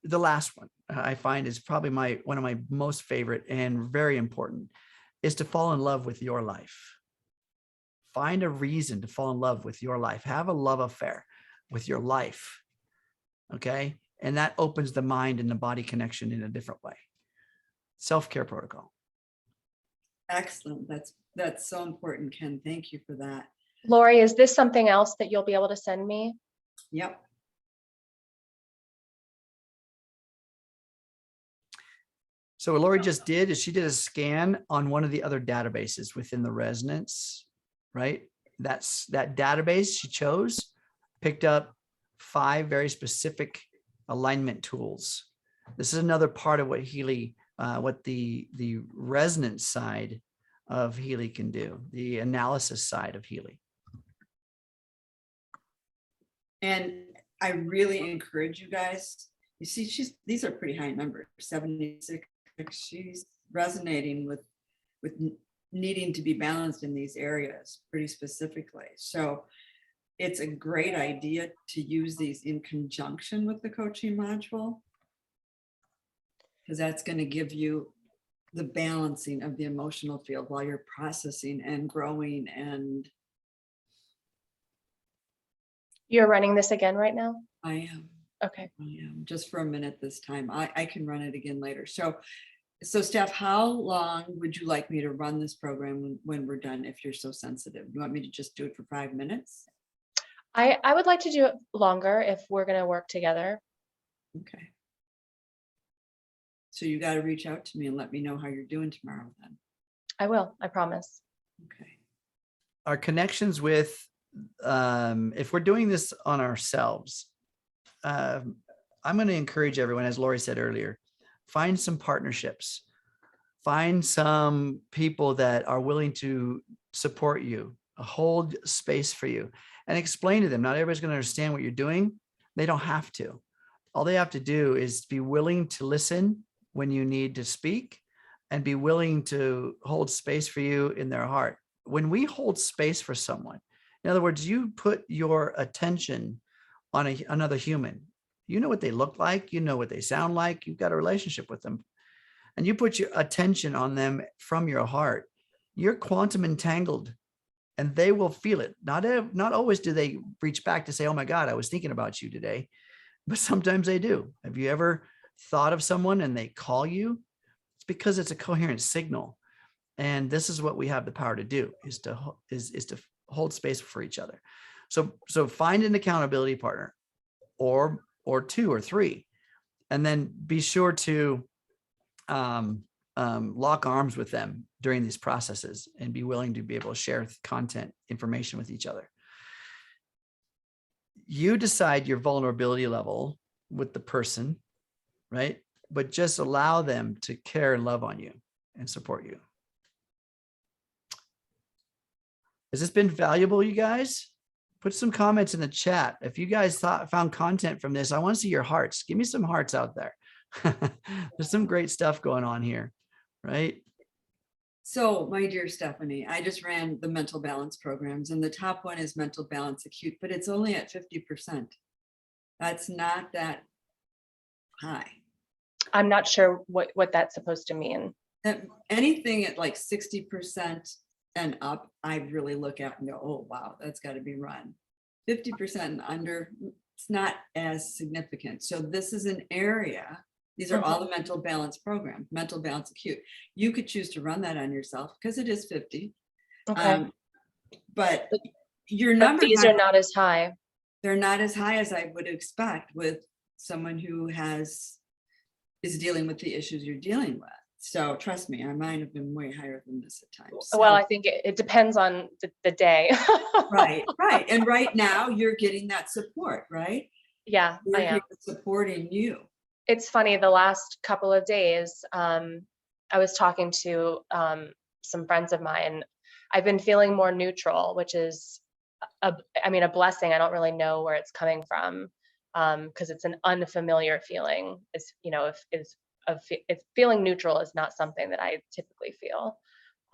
Speaker 1: last one I find is probably one of my most favorite and very important, is to fall in love with your life. Find a reason to fall in love with your life. Have a love affair with your life. Okay. And that opens the mind and the body connection in a different way. Self-care protocol.
Speaker 2: Excellent. That's so important, Ken. Thank you for that.
Speaker 3: Lori, is this something else that you'll be able to send me?
Speaker 2: Yep.
Speaker 1: So what Lori just did is she did a scan on one of the other databases within the resonance, right? That database she chose, picked up 5 very specific alignment tools. This is another part of what Healy, what the resonance side of Healy can do, the analysis side of Healy.
Speaker 2: And I really encourage you guys. You see, these are pretty high numbers, 76. She's resonating with needing to be balanced in these areas pretty specifically. So it's a great idea to use these in conjunction with the coaching module, because that's going to give you the balancing of the emotional field while you're processing and growing. And
Speaker 3: You're running this again right now?
Speaker 2: I am.
Speaker 3: Okay.
Speaker 2: I am, just for a minute this time. I can run it again later. So Steph, how long would you like me to run this program when we're done, if you're so sensitive? You want me to just do it for 5 minutes?
Speaker 3: I would like to do it longer if we're going to work together.
Speaker 2: Okay. So you got to reach out to me and let me know how you're doing tomorrow then.
Speaker 3: I will, I promise.
Speaker 2: Okay.
Speaker 1: Our connections with, if we're doing this on ourselves, I'm going to encourage everyone, as Lori said earlier, find some partnerships, find some people that are willing to support you, hold space for you, and explain to them. Not everybody's going to understand what you're doing. They don't have to. All they have to do is be willing to listen when you need to speak and be willing to hold space for you in their heart. When we hold space for someone, in other words, you put your attention on another human. You know what they look like. You know what they sound like. You've got a relationship with them. And you put your attention on them from your heart. You're quantum entangled and they will feel it. Not always do they reach back to say, oh my God, I was thinking about you today. But sometimes they do. Have you ever thought of someone and they call you? It's because it's a coherent signal. And this is what we have the power to do, is to hold space for each other. So find an accountability partner, or 2 or 3, and then be sure to lock arms with them during these processes and be willing to be able to share content, information with each other. You decide your vulnerability level with the person, right? But just allow them to care and love on you and support you. Has this been valuable, you guys? Put some comments in the chat. If you guys found content from this, I want to see your hearts. Give me some hearts out there. There's some great stuff going on here, right?
Speaker 2: So, my dear Stephanie, I just ran the mental balance programs, and the top one is mental balance acute, but it's only at 50%. That's not that high.
Speaker 3: I'm not sure what that's supposed to mean.
Speaker 2: Anything at like 60% and up, I really look at and go, oh, wow, that's got to be run. 50% and under, it's not as significant. So this is an area. These are all the mental balance programs, mental balance acute. You could choose to run that on yourself because it is 50.
Speaker 3: Okay.
Speaker 2: But your numbers,
Speaker 3: these are not as high.
Speaker 2: They're not as high as I would expect with someone who is dealing with the issues you're dealing with. So trust me, mine have been way higher than this at times.
Speaker 3: Well, I think it depends on the day.
Speaker 2: Right. And right now you're getting that support, right?
Speaker 3: Yeah, I am.
Speaker 2: Supporting you.
Speaker 3: It's funny, the last couple of days, I was talking to some friends of mine. I've been feeling more neutral, which is, a blessing. I don't really know where it's coming from, because it's an unfamiliar feeling. It's, if feeling neutral is not something that I typically feel.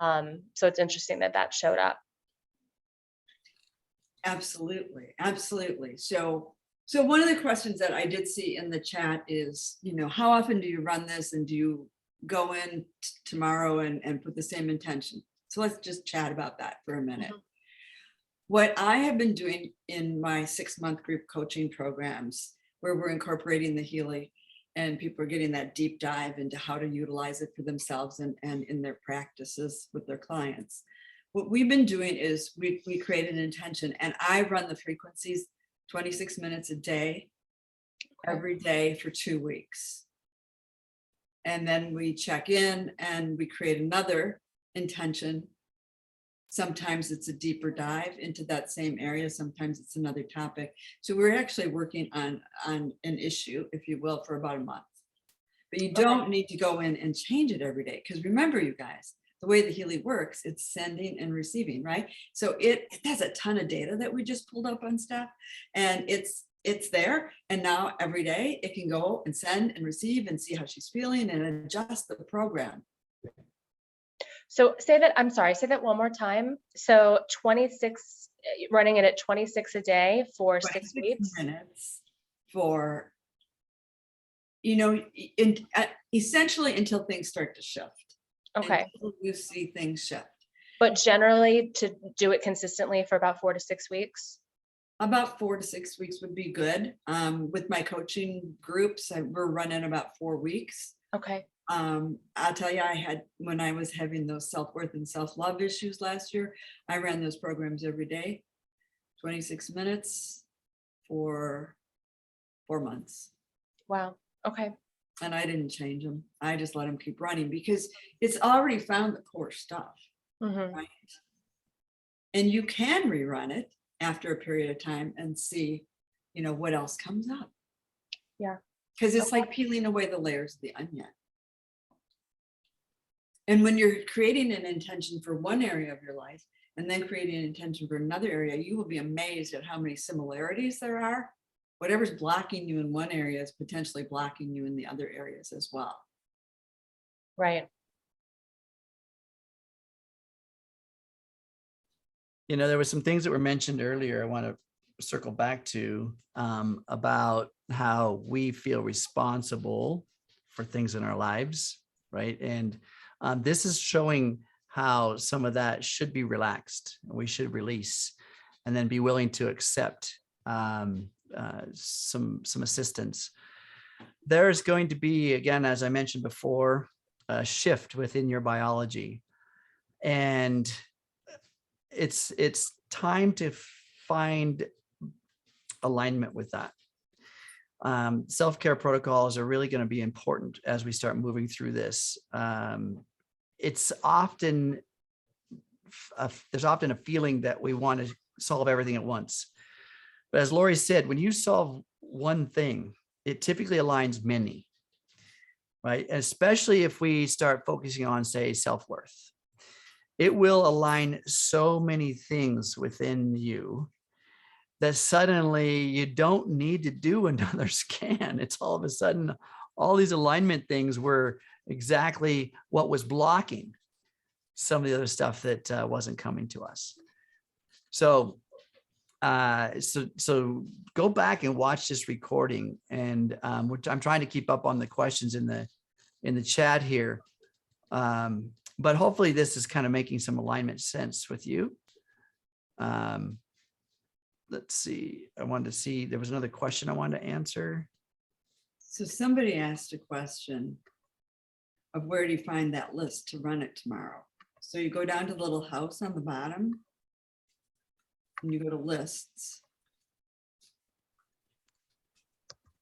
Speaker 3: So it's interesting that showed up.
Speaker 2: Absolutely. So one of the questions that I did see in the chat is, how often do you run this, and do you go in tomorrow and put the same intention? So let's just chat about that for a minute. Mm-hmm. What I have been doing in my 6-month group coaching programs, where we're incorporating the Healy, and people are getting that deep dive into how to utilize it for themselves and in their practices with their clients. What we've been doing is we create an intention, and I run the frequencies 26 minutes a day, every day for 2 weeks. And then we check in and we create another intention. Sometimes it's a deeper dive into that same area. Sometimes it's another topic. So we're actually working on an issue, if you will, for about a month. But you don't need to go in and change it every day. Because remember, you guys, the way the Healy works, it's sending and receiving, right? So it has a ton of data that we just pulled up on stuff, and it's there. And now every day it can go and send and receive and see how she's feeling and adjust the program.
Speaker 3: So say that one more time. So 26, running it at 26 a day for 6 weeks.
Speaker 2: Minutes for, essentially until things start to shift.
Speaker 3: Okay.
Speaker 2: Until you see things shift.
Speaker 3: But generally to do it consistently for about 4 to 6 weeks.
Speaker 2: About 4 to 6 weeks would be good. With my coaching groups, we're running about 4 weeks.
Speaker 3: Okay.
Speaker 2: I'll tell you, when I was having those self-worth and self-love issues last year, I ran those programs every day, 26 minutes for 4 months.
Speaker 3: Wow. Okay.
Speaker 2: And I didn't change them. I just let them keep running because it's already found the core stuff, right? And you can rerun it after a period of time and see, what else comes up.
Speaker 3: Yeah.
Speaker 2: Because it's like peeling away the layers of the onion. And when you're creating an intention for one area of your life and then creating an intention for another area, you will be amazed at how many similarities there are. Whatever's blocking you in one area is potentially blocking you in the other areas as well.
Speaker 3: Right.
Speaker 1: There were some things that were mentioned earlier I want to circle back to about how we feel responsible for things in our lives, right? And this is showing how some of that should be relaxed. We should release and then be willing to accept some assistance. There's going to be, again, as I mentioned before, a shift within your biology. And it's time to find alignment with that. Self-care protocols are really going to be important as we start moving through this. It's often, there's often a feeling that we want to solve everything at once. But as Lori said, when you solve one thing, it typically aligns many, right? And especially if we start focusing on, say, self-worth. It will align so many things within you that suddenly you don't need to do another scan. It's all of a sudden, all these alignment things were exactly what was blocking some of the other stuff that wasn't coming to us. So go back and watch this recording, and I'm trying to keep up on the questions in the chat here. But hopefully this is kind of making some alignment sense with you. Let's see. I wanted to see, there was another question I wanted to answer.
Speaker 2: So somebody asked a question of where do you find that list to run it tomorrow? So you go down to the little house on the bottom and you go to lists.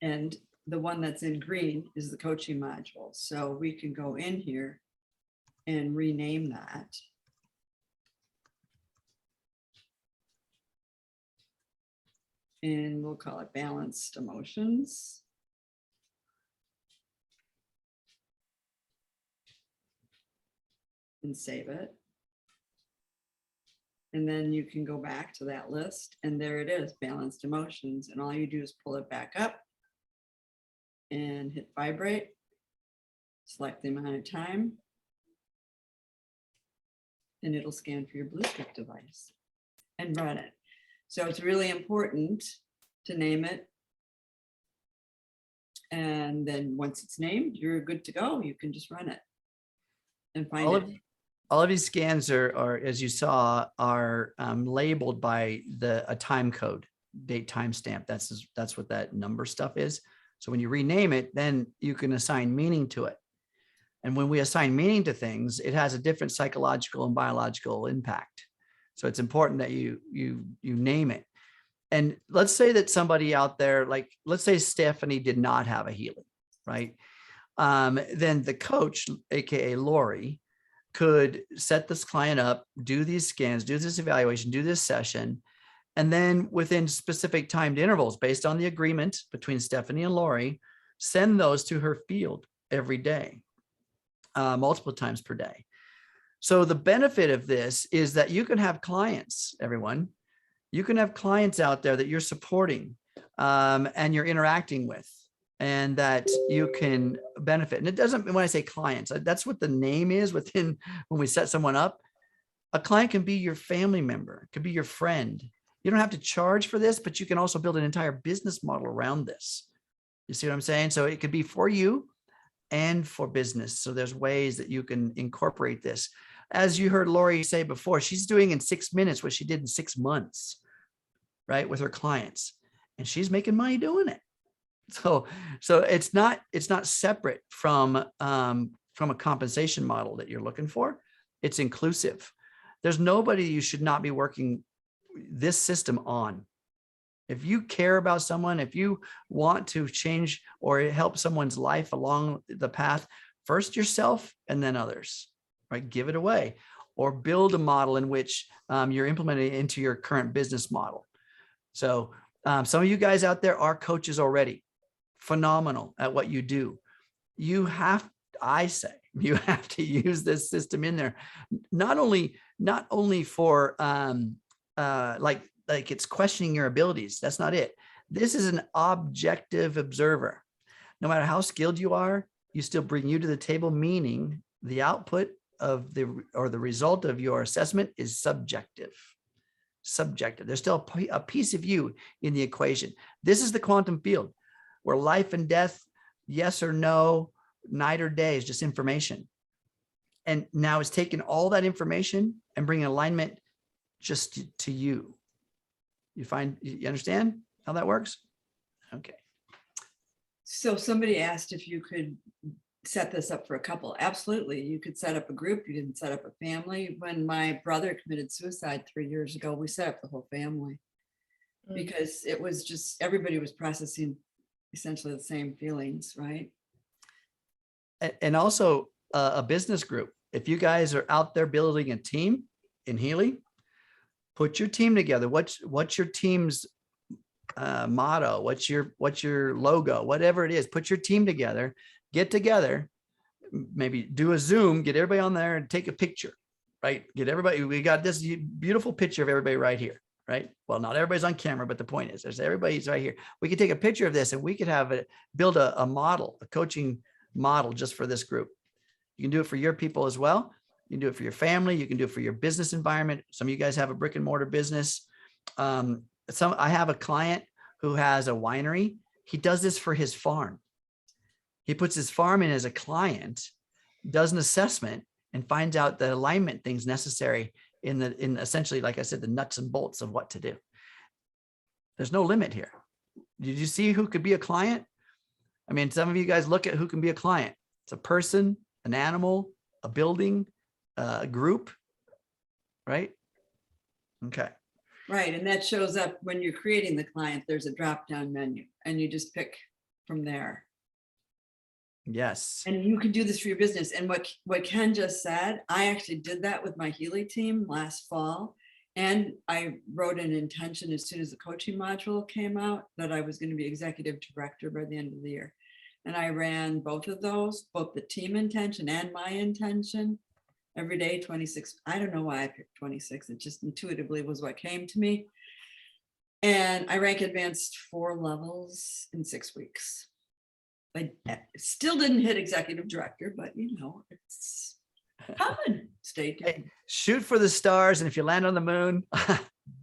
Speaker 2: And the one that's in green is the coaching module. So we can go in here and rename that. And we'll call it Balanced Emotions. And save it. And then you can go back to that list and there it is, Balanced Emotions. And all you do is pull it back up and hit vibrate, select the amount of time, and it'll scan for your blue stick device and run it. So it's really important to name it. And then once it's named, you're good to go. You can just run it and find it.
Speaker 1: All of these scans are, as you saw, are labeled by a time code, date timestamp. That's what that number stuff is. So when you rename it, then you can assign meaning to it. And when we assign meaning to things, it has a different psychological and biological impact. So it's important that you name it. And let's say that somebody out there, like let's say Stephanie did not have a Healy, right? Then the coach, AKA Lori, could set this client up, do these scans, do this evaluation, do this session, and then within specific timed intervals based on the agreement between Stephanie and Lori, send those to her field every day, multiple times per day. So the benefit of this is that you can have clients, everyone. You can have clients out there that you're supporting and you're interacting with, and that you can benefit. And it doesn't, when I say clients, that's what the name is within when we set someone up. A client can be your family member, could be your friend. You don't have to charge for this, but you can also build an entire business model around this. You see what I'm saying? So it could be for you and for business. So there's ways that you can incorporate this. As you heard Lori say before, she's doing in 6 minutes what she did in 6 months, right? With her clients, and she's making money doing it. So it's not separate from a compensation model that you're looking for. It's inclusive. There's nobody you should not be working this system on. If you care about someone, if you want to change or help someone's life along the path, first yourself and then others, right? Give it away, or build a model in which you're implementing it into your current business model. So some of you guys out there are coaches already, phenomenal at what you do. You have, I say, you have to use this system in there, not only for like it's questioning your abilities. That's not it. This is an objective observer. No matter how skilled you are, you still bring you to the table, meaning the output of the result of your assessment is subjective. There's still a piece of you in the equation. This is the quantum field where life and death, yes or no, night or day is just information. And now it's taking all that information and bringing alignment just to you. You understand how that works? Okay.
Speaker 2: So somebody asked if you could set this up for a couple. Absolutely. You could set up a group. You can set up a family. When my brother committed suicide 3 years ago, we set up the whole family because it was just, everybody was processing essentially the same feelings, right?
Speaker 1: And also a business group. If you guys are out there building a team in Healy, put your team together. What's your team's motto? What's your logo? Whatever it is, put your team together, get together, maybe do a Zoom, get everybody on there and take a picture, right? Get everybody, we got this beautiful picture of everybody right here, right? Well, not everybody's on camera, but the point is there's everybody's right here. We could take a picture of this and we could build a model, a coaching model just for this group. You can do it for your people as well. You can do it for your family. You can do it for your business environment. Some of you guys have a brick and mortar business. I have a client who has a winery. He does this for his farm. He puts his farm in as a client, does an assessment, and finds out the alignment things necessary in essentially, like I said, the nuts and bolts of what to do. There's no limit here. Did you see who could be a client? I mean, some of you guys look at who can be a client. It's a person, an animal, a building, a group, right? Okay.
Speaker 2: Right. And that shows up when you're creating the client, there's a drop-down menu and you just pick from there.
Speaker 1: Yes.
Speaker 2: And you can do this for your business. And what Ken just said, I actually did that with my Healy team last fall. And I wrote an intention as soon as the coaching module came out that I was going to be executive director by the end of the year. And I ran both of those, both the team intention and my intention every day, 26. I don't know why I picked 26. It just intuitively was what came to me. And I rank advanced 4 levels in 6 weeks. I still didn't hit executive director, but you know, it's coming. Stay tuned.
Speaker 1: Hey, shoot for the stars. And if you land on the moon,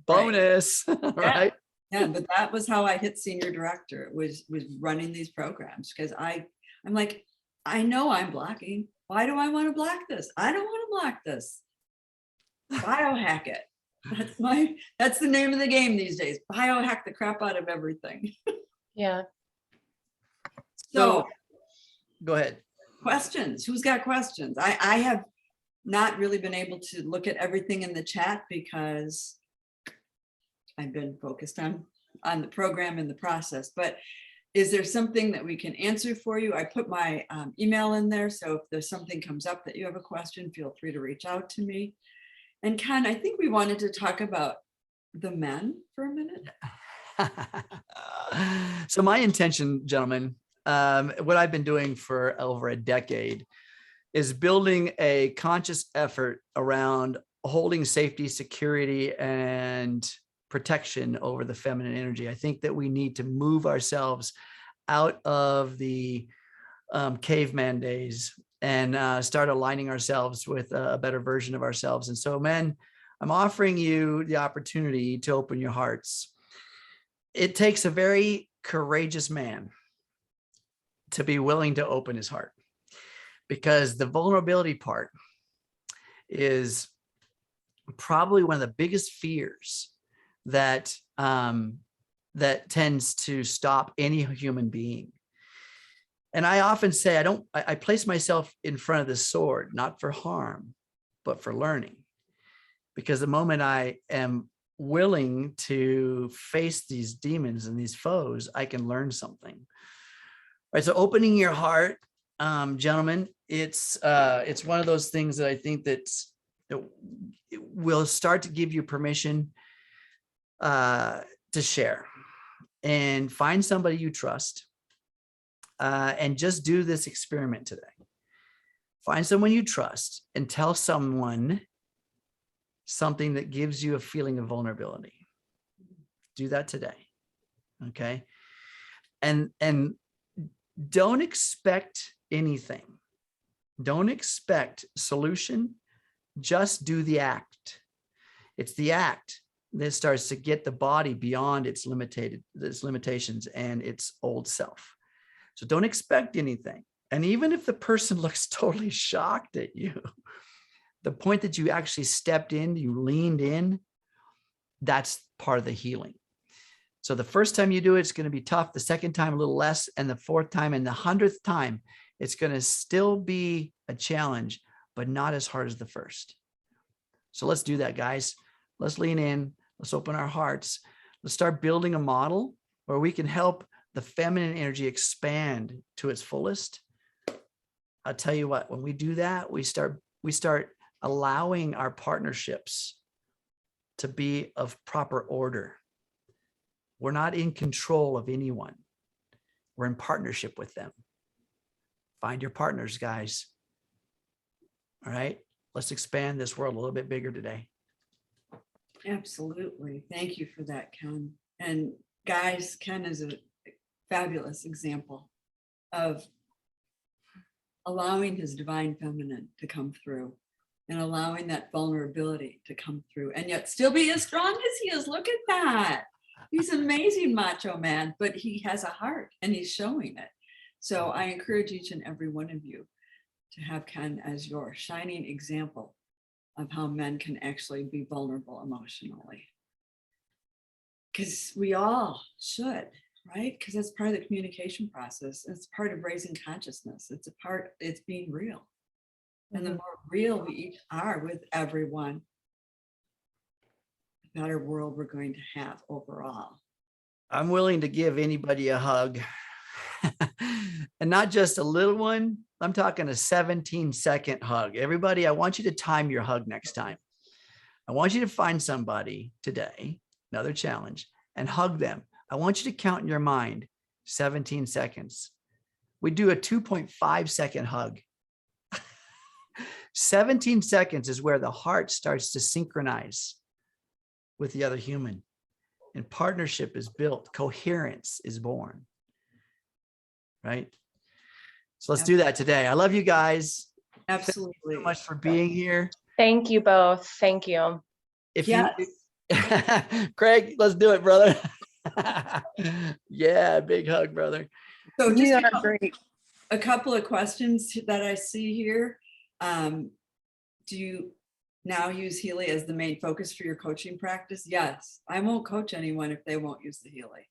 Speaker 1: bonus, right?
Speaker 2: Yeah, but that was how I hit senior director, was running these programs, because I'm like, I know I'm blocking. Why do I want to block this? I don't want to block this. Biohack it. That's the name of the game these days. Biohack the crap out of everything.
Speaker 3: Yeah.
Speaker 2: So
Speaker 1: go ahead.
Speaker 2: Questions. Who's got questions? I have not really been able to look at everything in the chat because I've been focused on the program and the process. But is there something that we can answer for you? I put my email in there. So if there's something comes up that you have a question, feel free to reach out to me. And Ken, I think we wanted to talk about the men for a minute.
Speaker 1: So my intention, gentlemen, what I've been doing for over a decade is building a conscious effort around holding safety, security, and protection over the feminine energy. I think that we need to move ourselves out of the caveman days and start aligning ourselves with a better version of ourselves. And so, men, I'm offering you the opportunity to open your hearts. It takes a very courageous man to be willing to open his heart, because the vulnerability part is probably one of the biggest fears that that tends to stop any human being. And I often say, I place myself in front of the sword, not for harm, but for learning. Because the moment I am willing to face these demons and these foes, I can learn something. All right. So opening your heart, gentlemen, it's one of those things that I think that it will start to give you permission to share, and find somebody you trust, and just do this experiment today. Find someone you trust and tell someone something that gives you a feeling of vulnerability. Do that today. Okay. And don't expect anything. Don't expect solution. Just do the act. It's the act that starts to get the body beyond its limitations and its old self. So don't expect anything. And even if the person looks totally shocked at you, the point that you actually stepped in, you leaned in, that's part of the healing. So the first time you do it, it's going to be tough. The second time, a little less. And the fourth time and the 100th time, it's going to still be a challenge, but not as hard as the first. So let's do that, guys. Let's lean in. Let's open our hearts. Let's start building a model where we can help the feminine energy expand to its fullest. I'll tell you what, when we do that, we start allowing our partnerships to be of proper order. We're not in control of anyone. We're in partnership with them. Find your partners, guys. All right. Let's expand this world a little bit bigger today.
Speaker 2: Absolutely. Thank you for that, Ken. And guys, Ken is a fabulous example of allowing his divine feminine to come through and allowing that vulnerability to come through, and yet still be as strong as he is. Look at that. He's an amazing macho man, but he has a heart and he's showing it. So I encourage each and every one of you to have Ken as your shining example of how men can actually be vulnerable emotionally. Because we all should, right? Because that's part of the communication process. It's part of raising consciousness. It's being real. And the more real we each are with everyone, the better world we're going to have overall.
Speaker 1: I'm willing to give anybody a hug. And not just a little one. I'm talking a 17-second hug. Everybody, I want you to time your hug next time. I want you to find somebody today, another challenge, and hug them. I want you to count in your mind 17 seconds. We do a 2.5-second hug. 17 seconds is where the heart starts to synchronize with the other human, and partnership is built. Coherence is born. Right? So let's do that today. I love you guys.
Speaker 2: Absolutely.
Speaker 1: Thank you so much for being here.
Speaker 3: Thank you both. Thank you.
Speaker 1: Craig, let's do it, brother. Yeah, big hug, brother.
Speaker 2: So just a couple of questions that I see here. Do you now use Healy as the main focus for your coaching practice? Yes. I won't coach anyone if they won't use the Healy,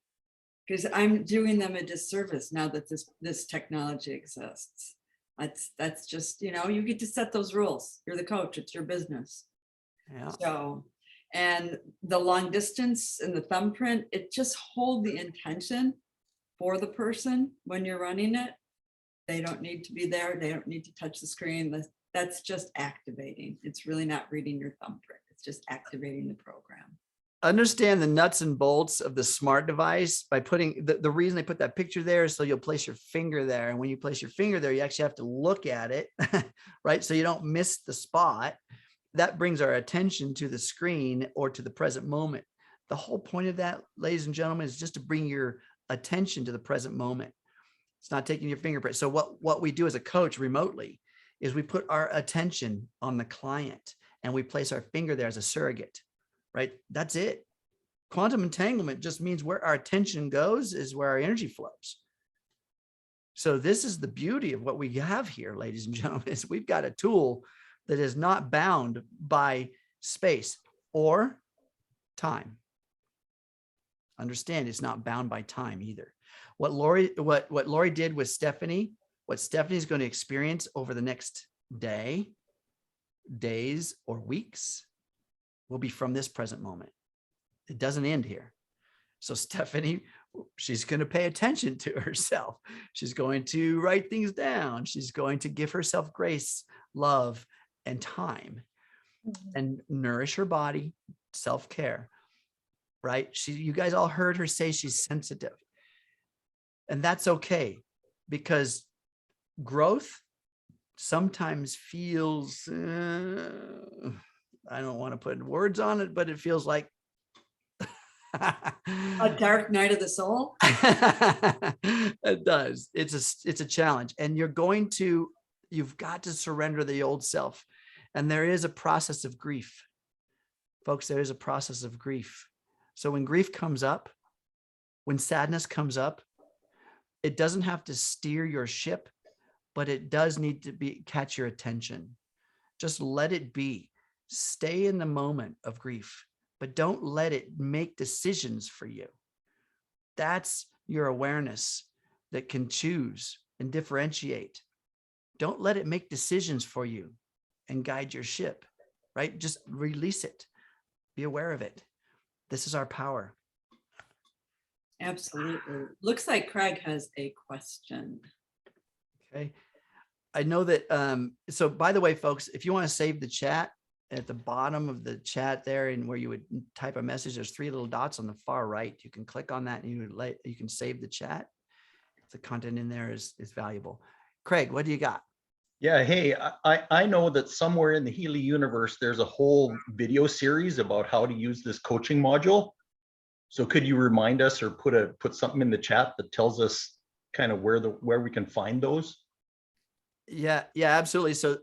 Speaker 2: because I'm doing them a disservice now that this technology exists. That's just, you get to set those rules. You're the coach, it's your business.
Speaker 1: Yeah.
Speaker 2: So, and the long distance and the thumbprint, it just hold the intention for the person when you're running it. They don't need to be there. They don't need to touch the screen. That's just activating. It's really not reading your thumbprint. It's just activating the program.
Speaker 1: understand the nuts and bolts of the smart device by putting the reason they put that picture there is so you'll place your finger there. And when you place your finger there, you actually have to look at it, right? So you don't miss the spot. That brings our attention to the screen or to the present moment. The whole point of that, ladies and gentlemen, is just to bring your attention to the present moment. It's not taking your fingerprint. So what we do as a coach remotely is we put our attention on the client and we place our finger there as a surrogate, right? That's it. Quantum entanglement just means where our attention goes is where our energy flows. So this is the beauty of what we have here, ladies and gentlemen, is we've got a tool that is not bound by space or time. Understand, it's not bound by time either. What Lori did with Stephanie, what Stephanie's going to experience over the next day, days, or weeks will be from this present moment. It doesn't end here. So Stephanie, she's going to pay attention to herself. She's going to write things down. She's going to give herself grace, love, and time, and nourish her body, self-care, right? You guys all heard her say she's sensitive. And that's okay, because growth sometimes feels, I don't want to put words on it, but it feels like
Speaker 2: a dark night of the soul.
Speaker 1: It does. It's a challenge, and you've got to surrender the old self. And there is a process of grief, folks. There is a process of grief. So when grief comes up, when sadness comes up, it doesn't have to steer your ship, but it does need to catch your attention. Just let it be. Stay in the moment of grief, but don't let it make decisions for you. That's your awareness that can choose and differentiate. Don't let it make decisions for you and guide your ship, right? Just release it. Be aware of it. This is our power.
Speaker 2: Absolutely. Looks like Craig has a question.
Speaker 1: Okay. I know that, so by the way, folks, if you want to save the chat, at the bottom of the chat there, and where you would type a message, there's 3 little dots on the far right. You can click on that and you can save the chat. The content in there is valuable. Craig, what do you got?
Speaker 4: Yeah, hey, I know that somewhere in the Healy universe, there's a whole video series about how to use this coaching module. So could you remind us or put something in the chat that tells us kind of where we can find those?
Speaker 1: Yeah, absolutely. So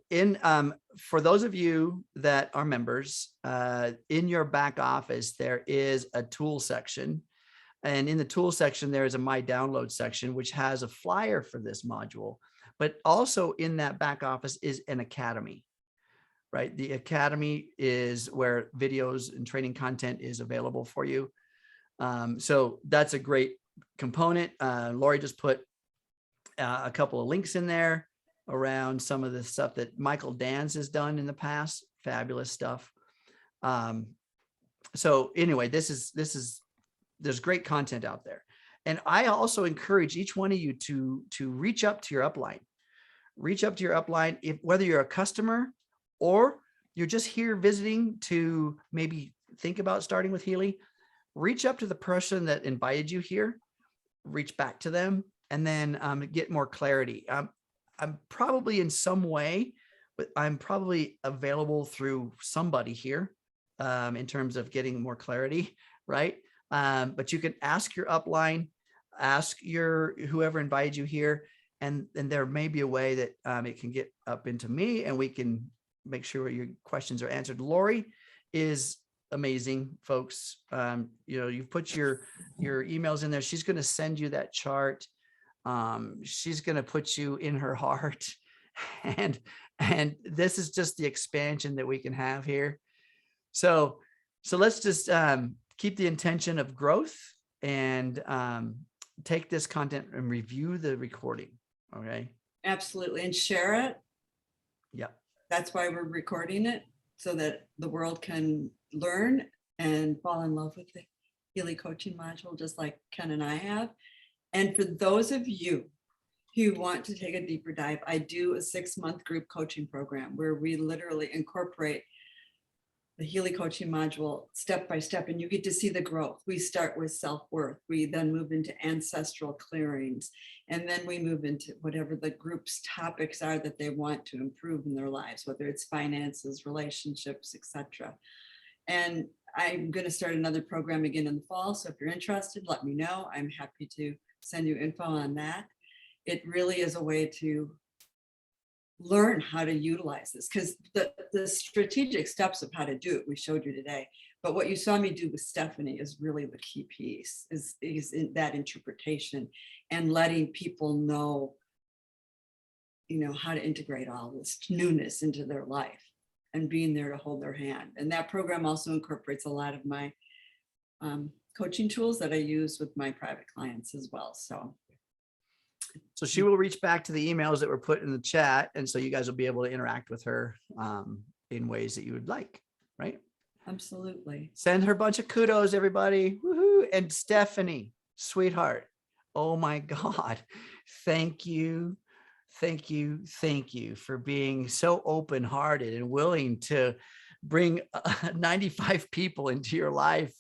Speaker 1: for those of you that are members, in your back office, there is a tool section. And in the tool section, there is a My Download section, which has a flyer for this module. But also in that back office is an academy, right? The academy is where videos and training content is available for you. So that's a great component. Lori just put a couple of links in there around some of the stuff that Michael Dans has done in the past. Fabulous stuff. So anyway, there's great content out there. And I also encourage each one of you to reach up to your upline. Reach up to your upline, whether you're a customer or you're just here visiting to maybe think about starting with Healy. Reach up to the person that invited you here, reach back to them, and then get more clarity. I'm probably in some way, but I'm probably available through somebody here in terms of getting more clarity, right? But you can ask your upline, ask whoever invited you here, and there may be a way that it can get up into me and we can make sure your questions are answered. Lori is amazing, folks. You've put your emails in there. She's going to send you that chart. She's going to put you in her heart, and this is just the expansion that we can have here. So let's just keep the intention of growth and take this content and review the recording. Okay.
Speaker 2: Absolutely. And share it.
Speaker 1: Yep.
Speaker 2: That's why we're recording it, so that the world can learn and fall in love with the Healy Coaching Module, just like Ken and I have. And for those of you who want to take a deeper dive, I do a 6-month group coaching program where we literally incorporate the Healy Coaching Module step by step, and you get to see the growth. We start with self-worth. We then move into ancestral clearings, and then we move into whatever the group's topics are that they want to improve in their lives, whether it's finances, relationships, etc. And I'm going to start another program again in the fall. So if you're interested, let me know. I'm happy to send you info on that. It really is a way to learn how to utilize this, because the strategic steps of how to do it, we showed you today. But what you saw me do with Stephanie is really the key piece, is in that interpretation and letting people know, how to integrate all this newness into their life and being there to hold their hand. And that program also incorporates a lot of my coaching tools that I use with my private clients as well. So
Speaker 1: she will reach back to the emails that were put in the chat. And so you guys will be able to interact with her in ways that you would like, right?
Speaker 2: absolutely.
Speaker 1: Send her a bunch of kudos, everybody. Woohoo. And Stephanie, sweetheart. Oh my God. Thank you. Thank you. Thank you for being so open-hearted and willing to bring 95 people into your life.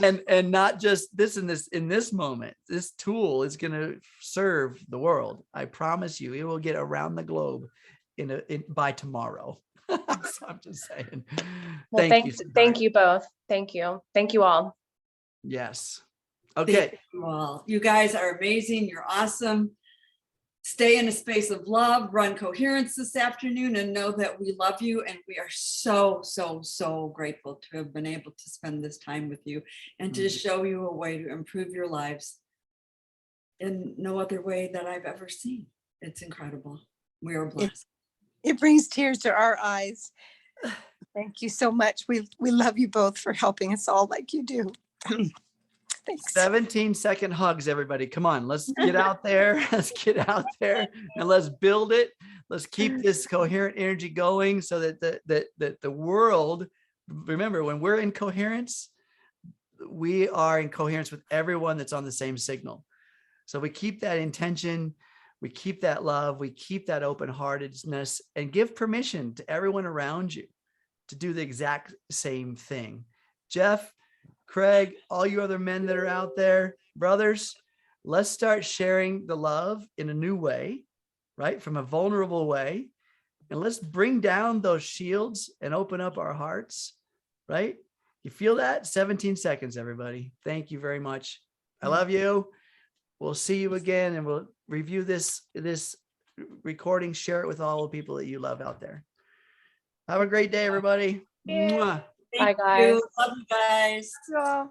Speaker 1: and not just this in this moment. This tool is going to serve the world. I promise you, it will get around the globe by tomorrow. So I'm just saying.
Speaker 3: Well, thank you both. Thank you. Thank you all.
Speaker 1: Yes. Okay.
Speaker 2: Thank you all. You guys are amazing. You're awesome. Stay in a space of love, run coherence this afternoon, and know that we love you. And we are so, so, so grateful to have been able to spend this time with you and to show you a way to improve your lives in no other way that I've ever seen. It's incredible. We are blessed.
Speaker 5: It brings tears to our eyes. Thank you so much. We love you both for helping us all like you do. Thanks.
Speaker 1: 17-second hugs, everybody. Come on, let's get out there. Let's get out there and let's build it. Let's keep this coherent energy going so that the world, remember, when we're in coherence, we are in coherence with everyone that's on the same signal. So we keep that intention, we keep that love, we keep that open-heartedness, and give permission to everyone around you to do the exact same thing. Jeff, Craig, all you other men that are out there, brothers, let's start sharing the love in a new way, right? From a vulnerable way. And let's bring down those shields and open up our hearts, right? You feel that? 17 seconds, everybody. Thank you very much. I love you. We'll see you again, and we'll review this recording, share it with all the people that you love out there. Have a great day, everybody. Mwah.
Speaker 3: Bye, guys.
Speaker 2: Love you guys.
Speaker 5: Yeah.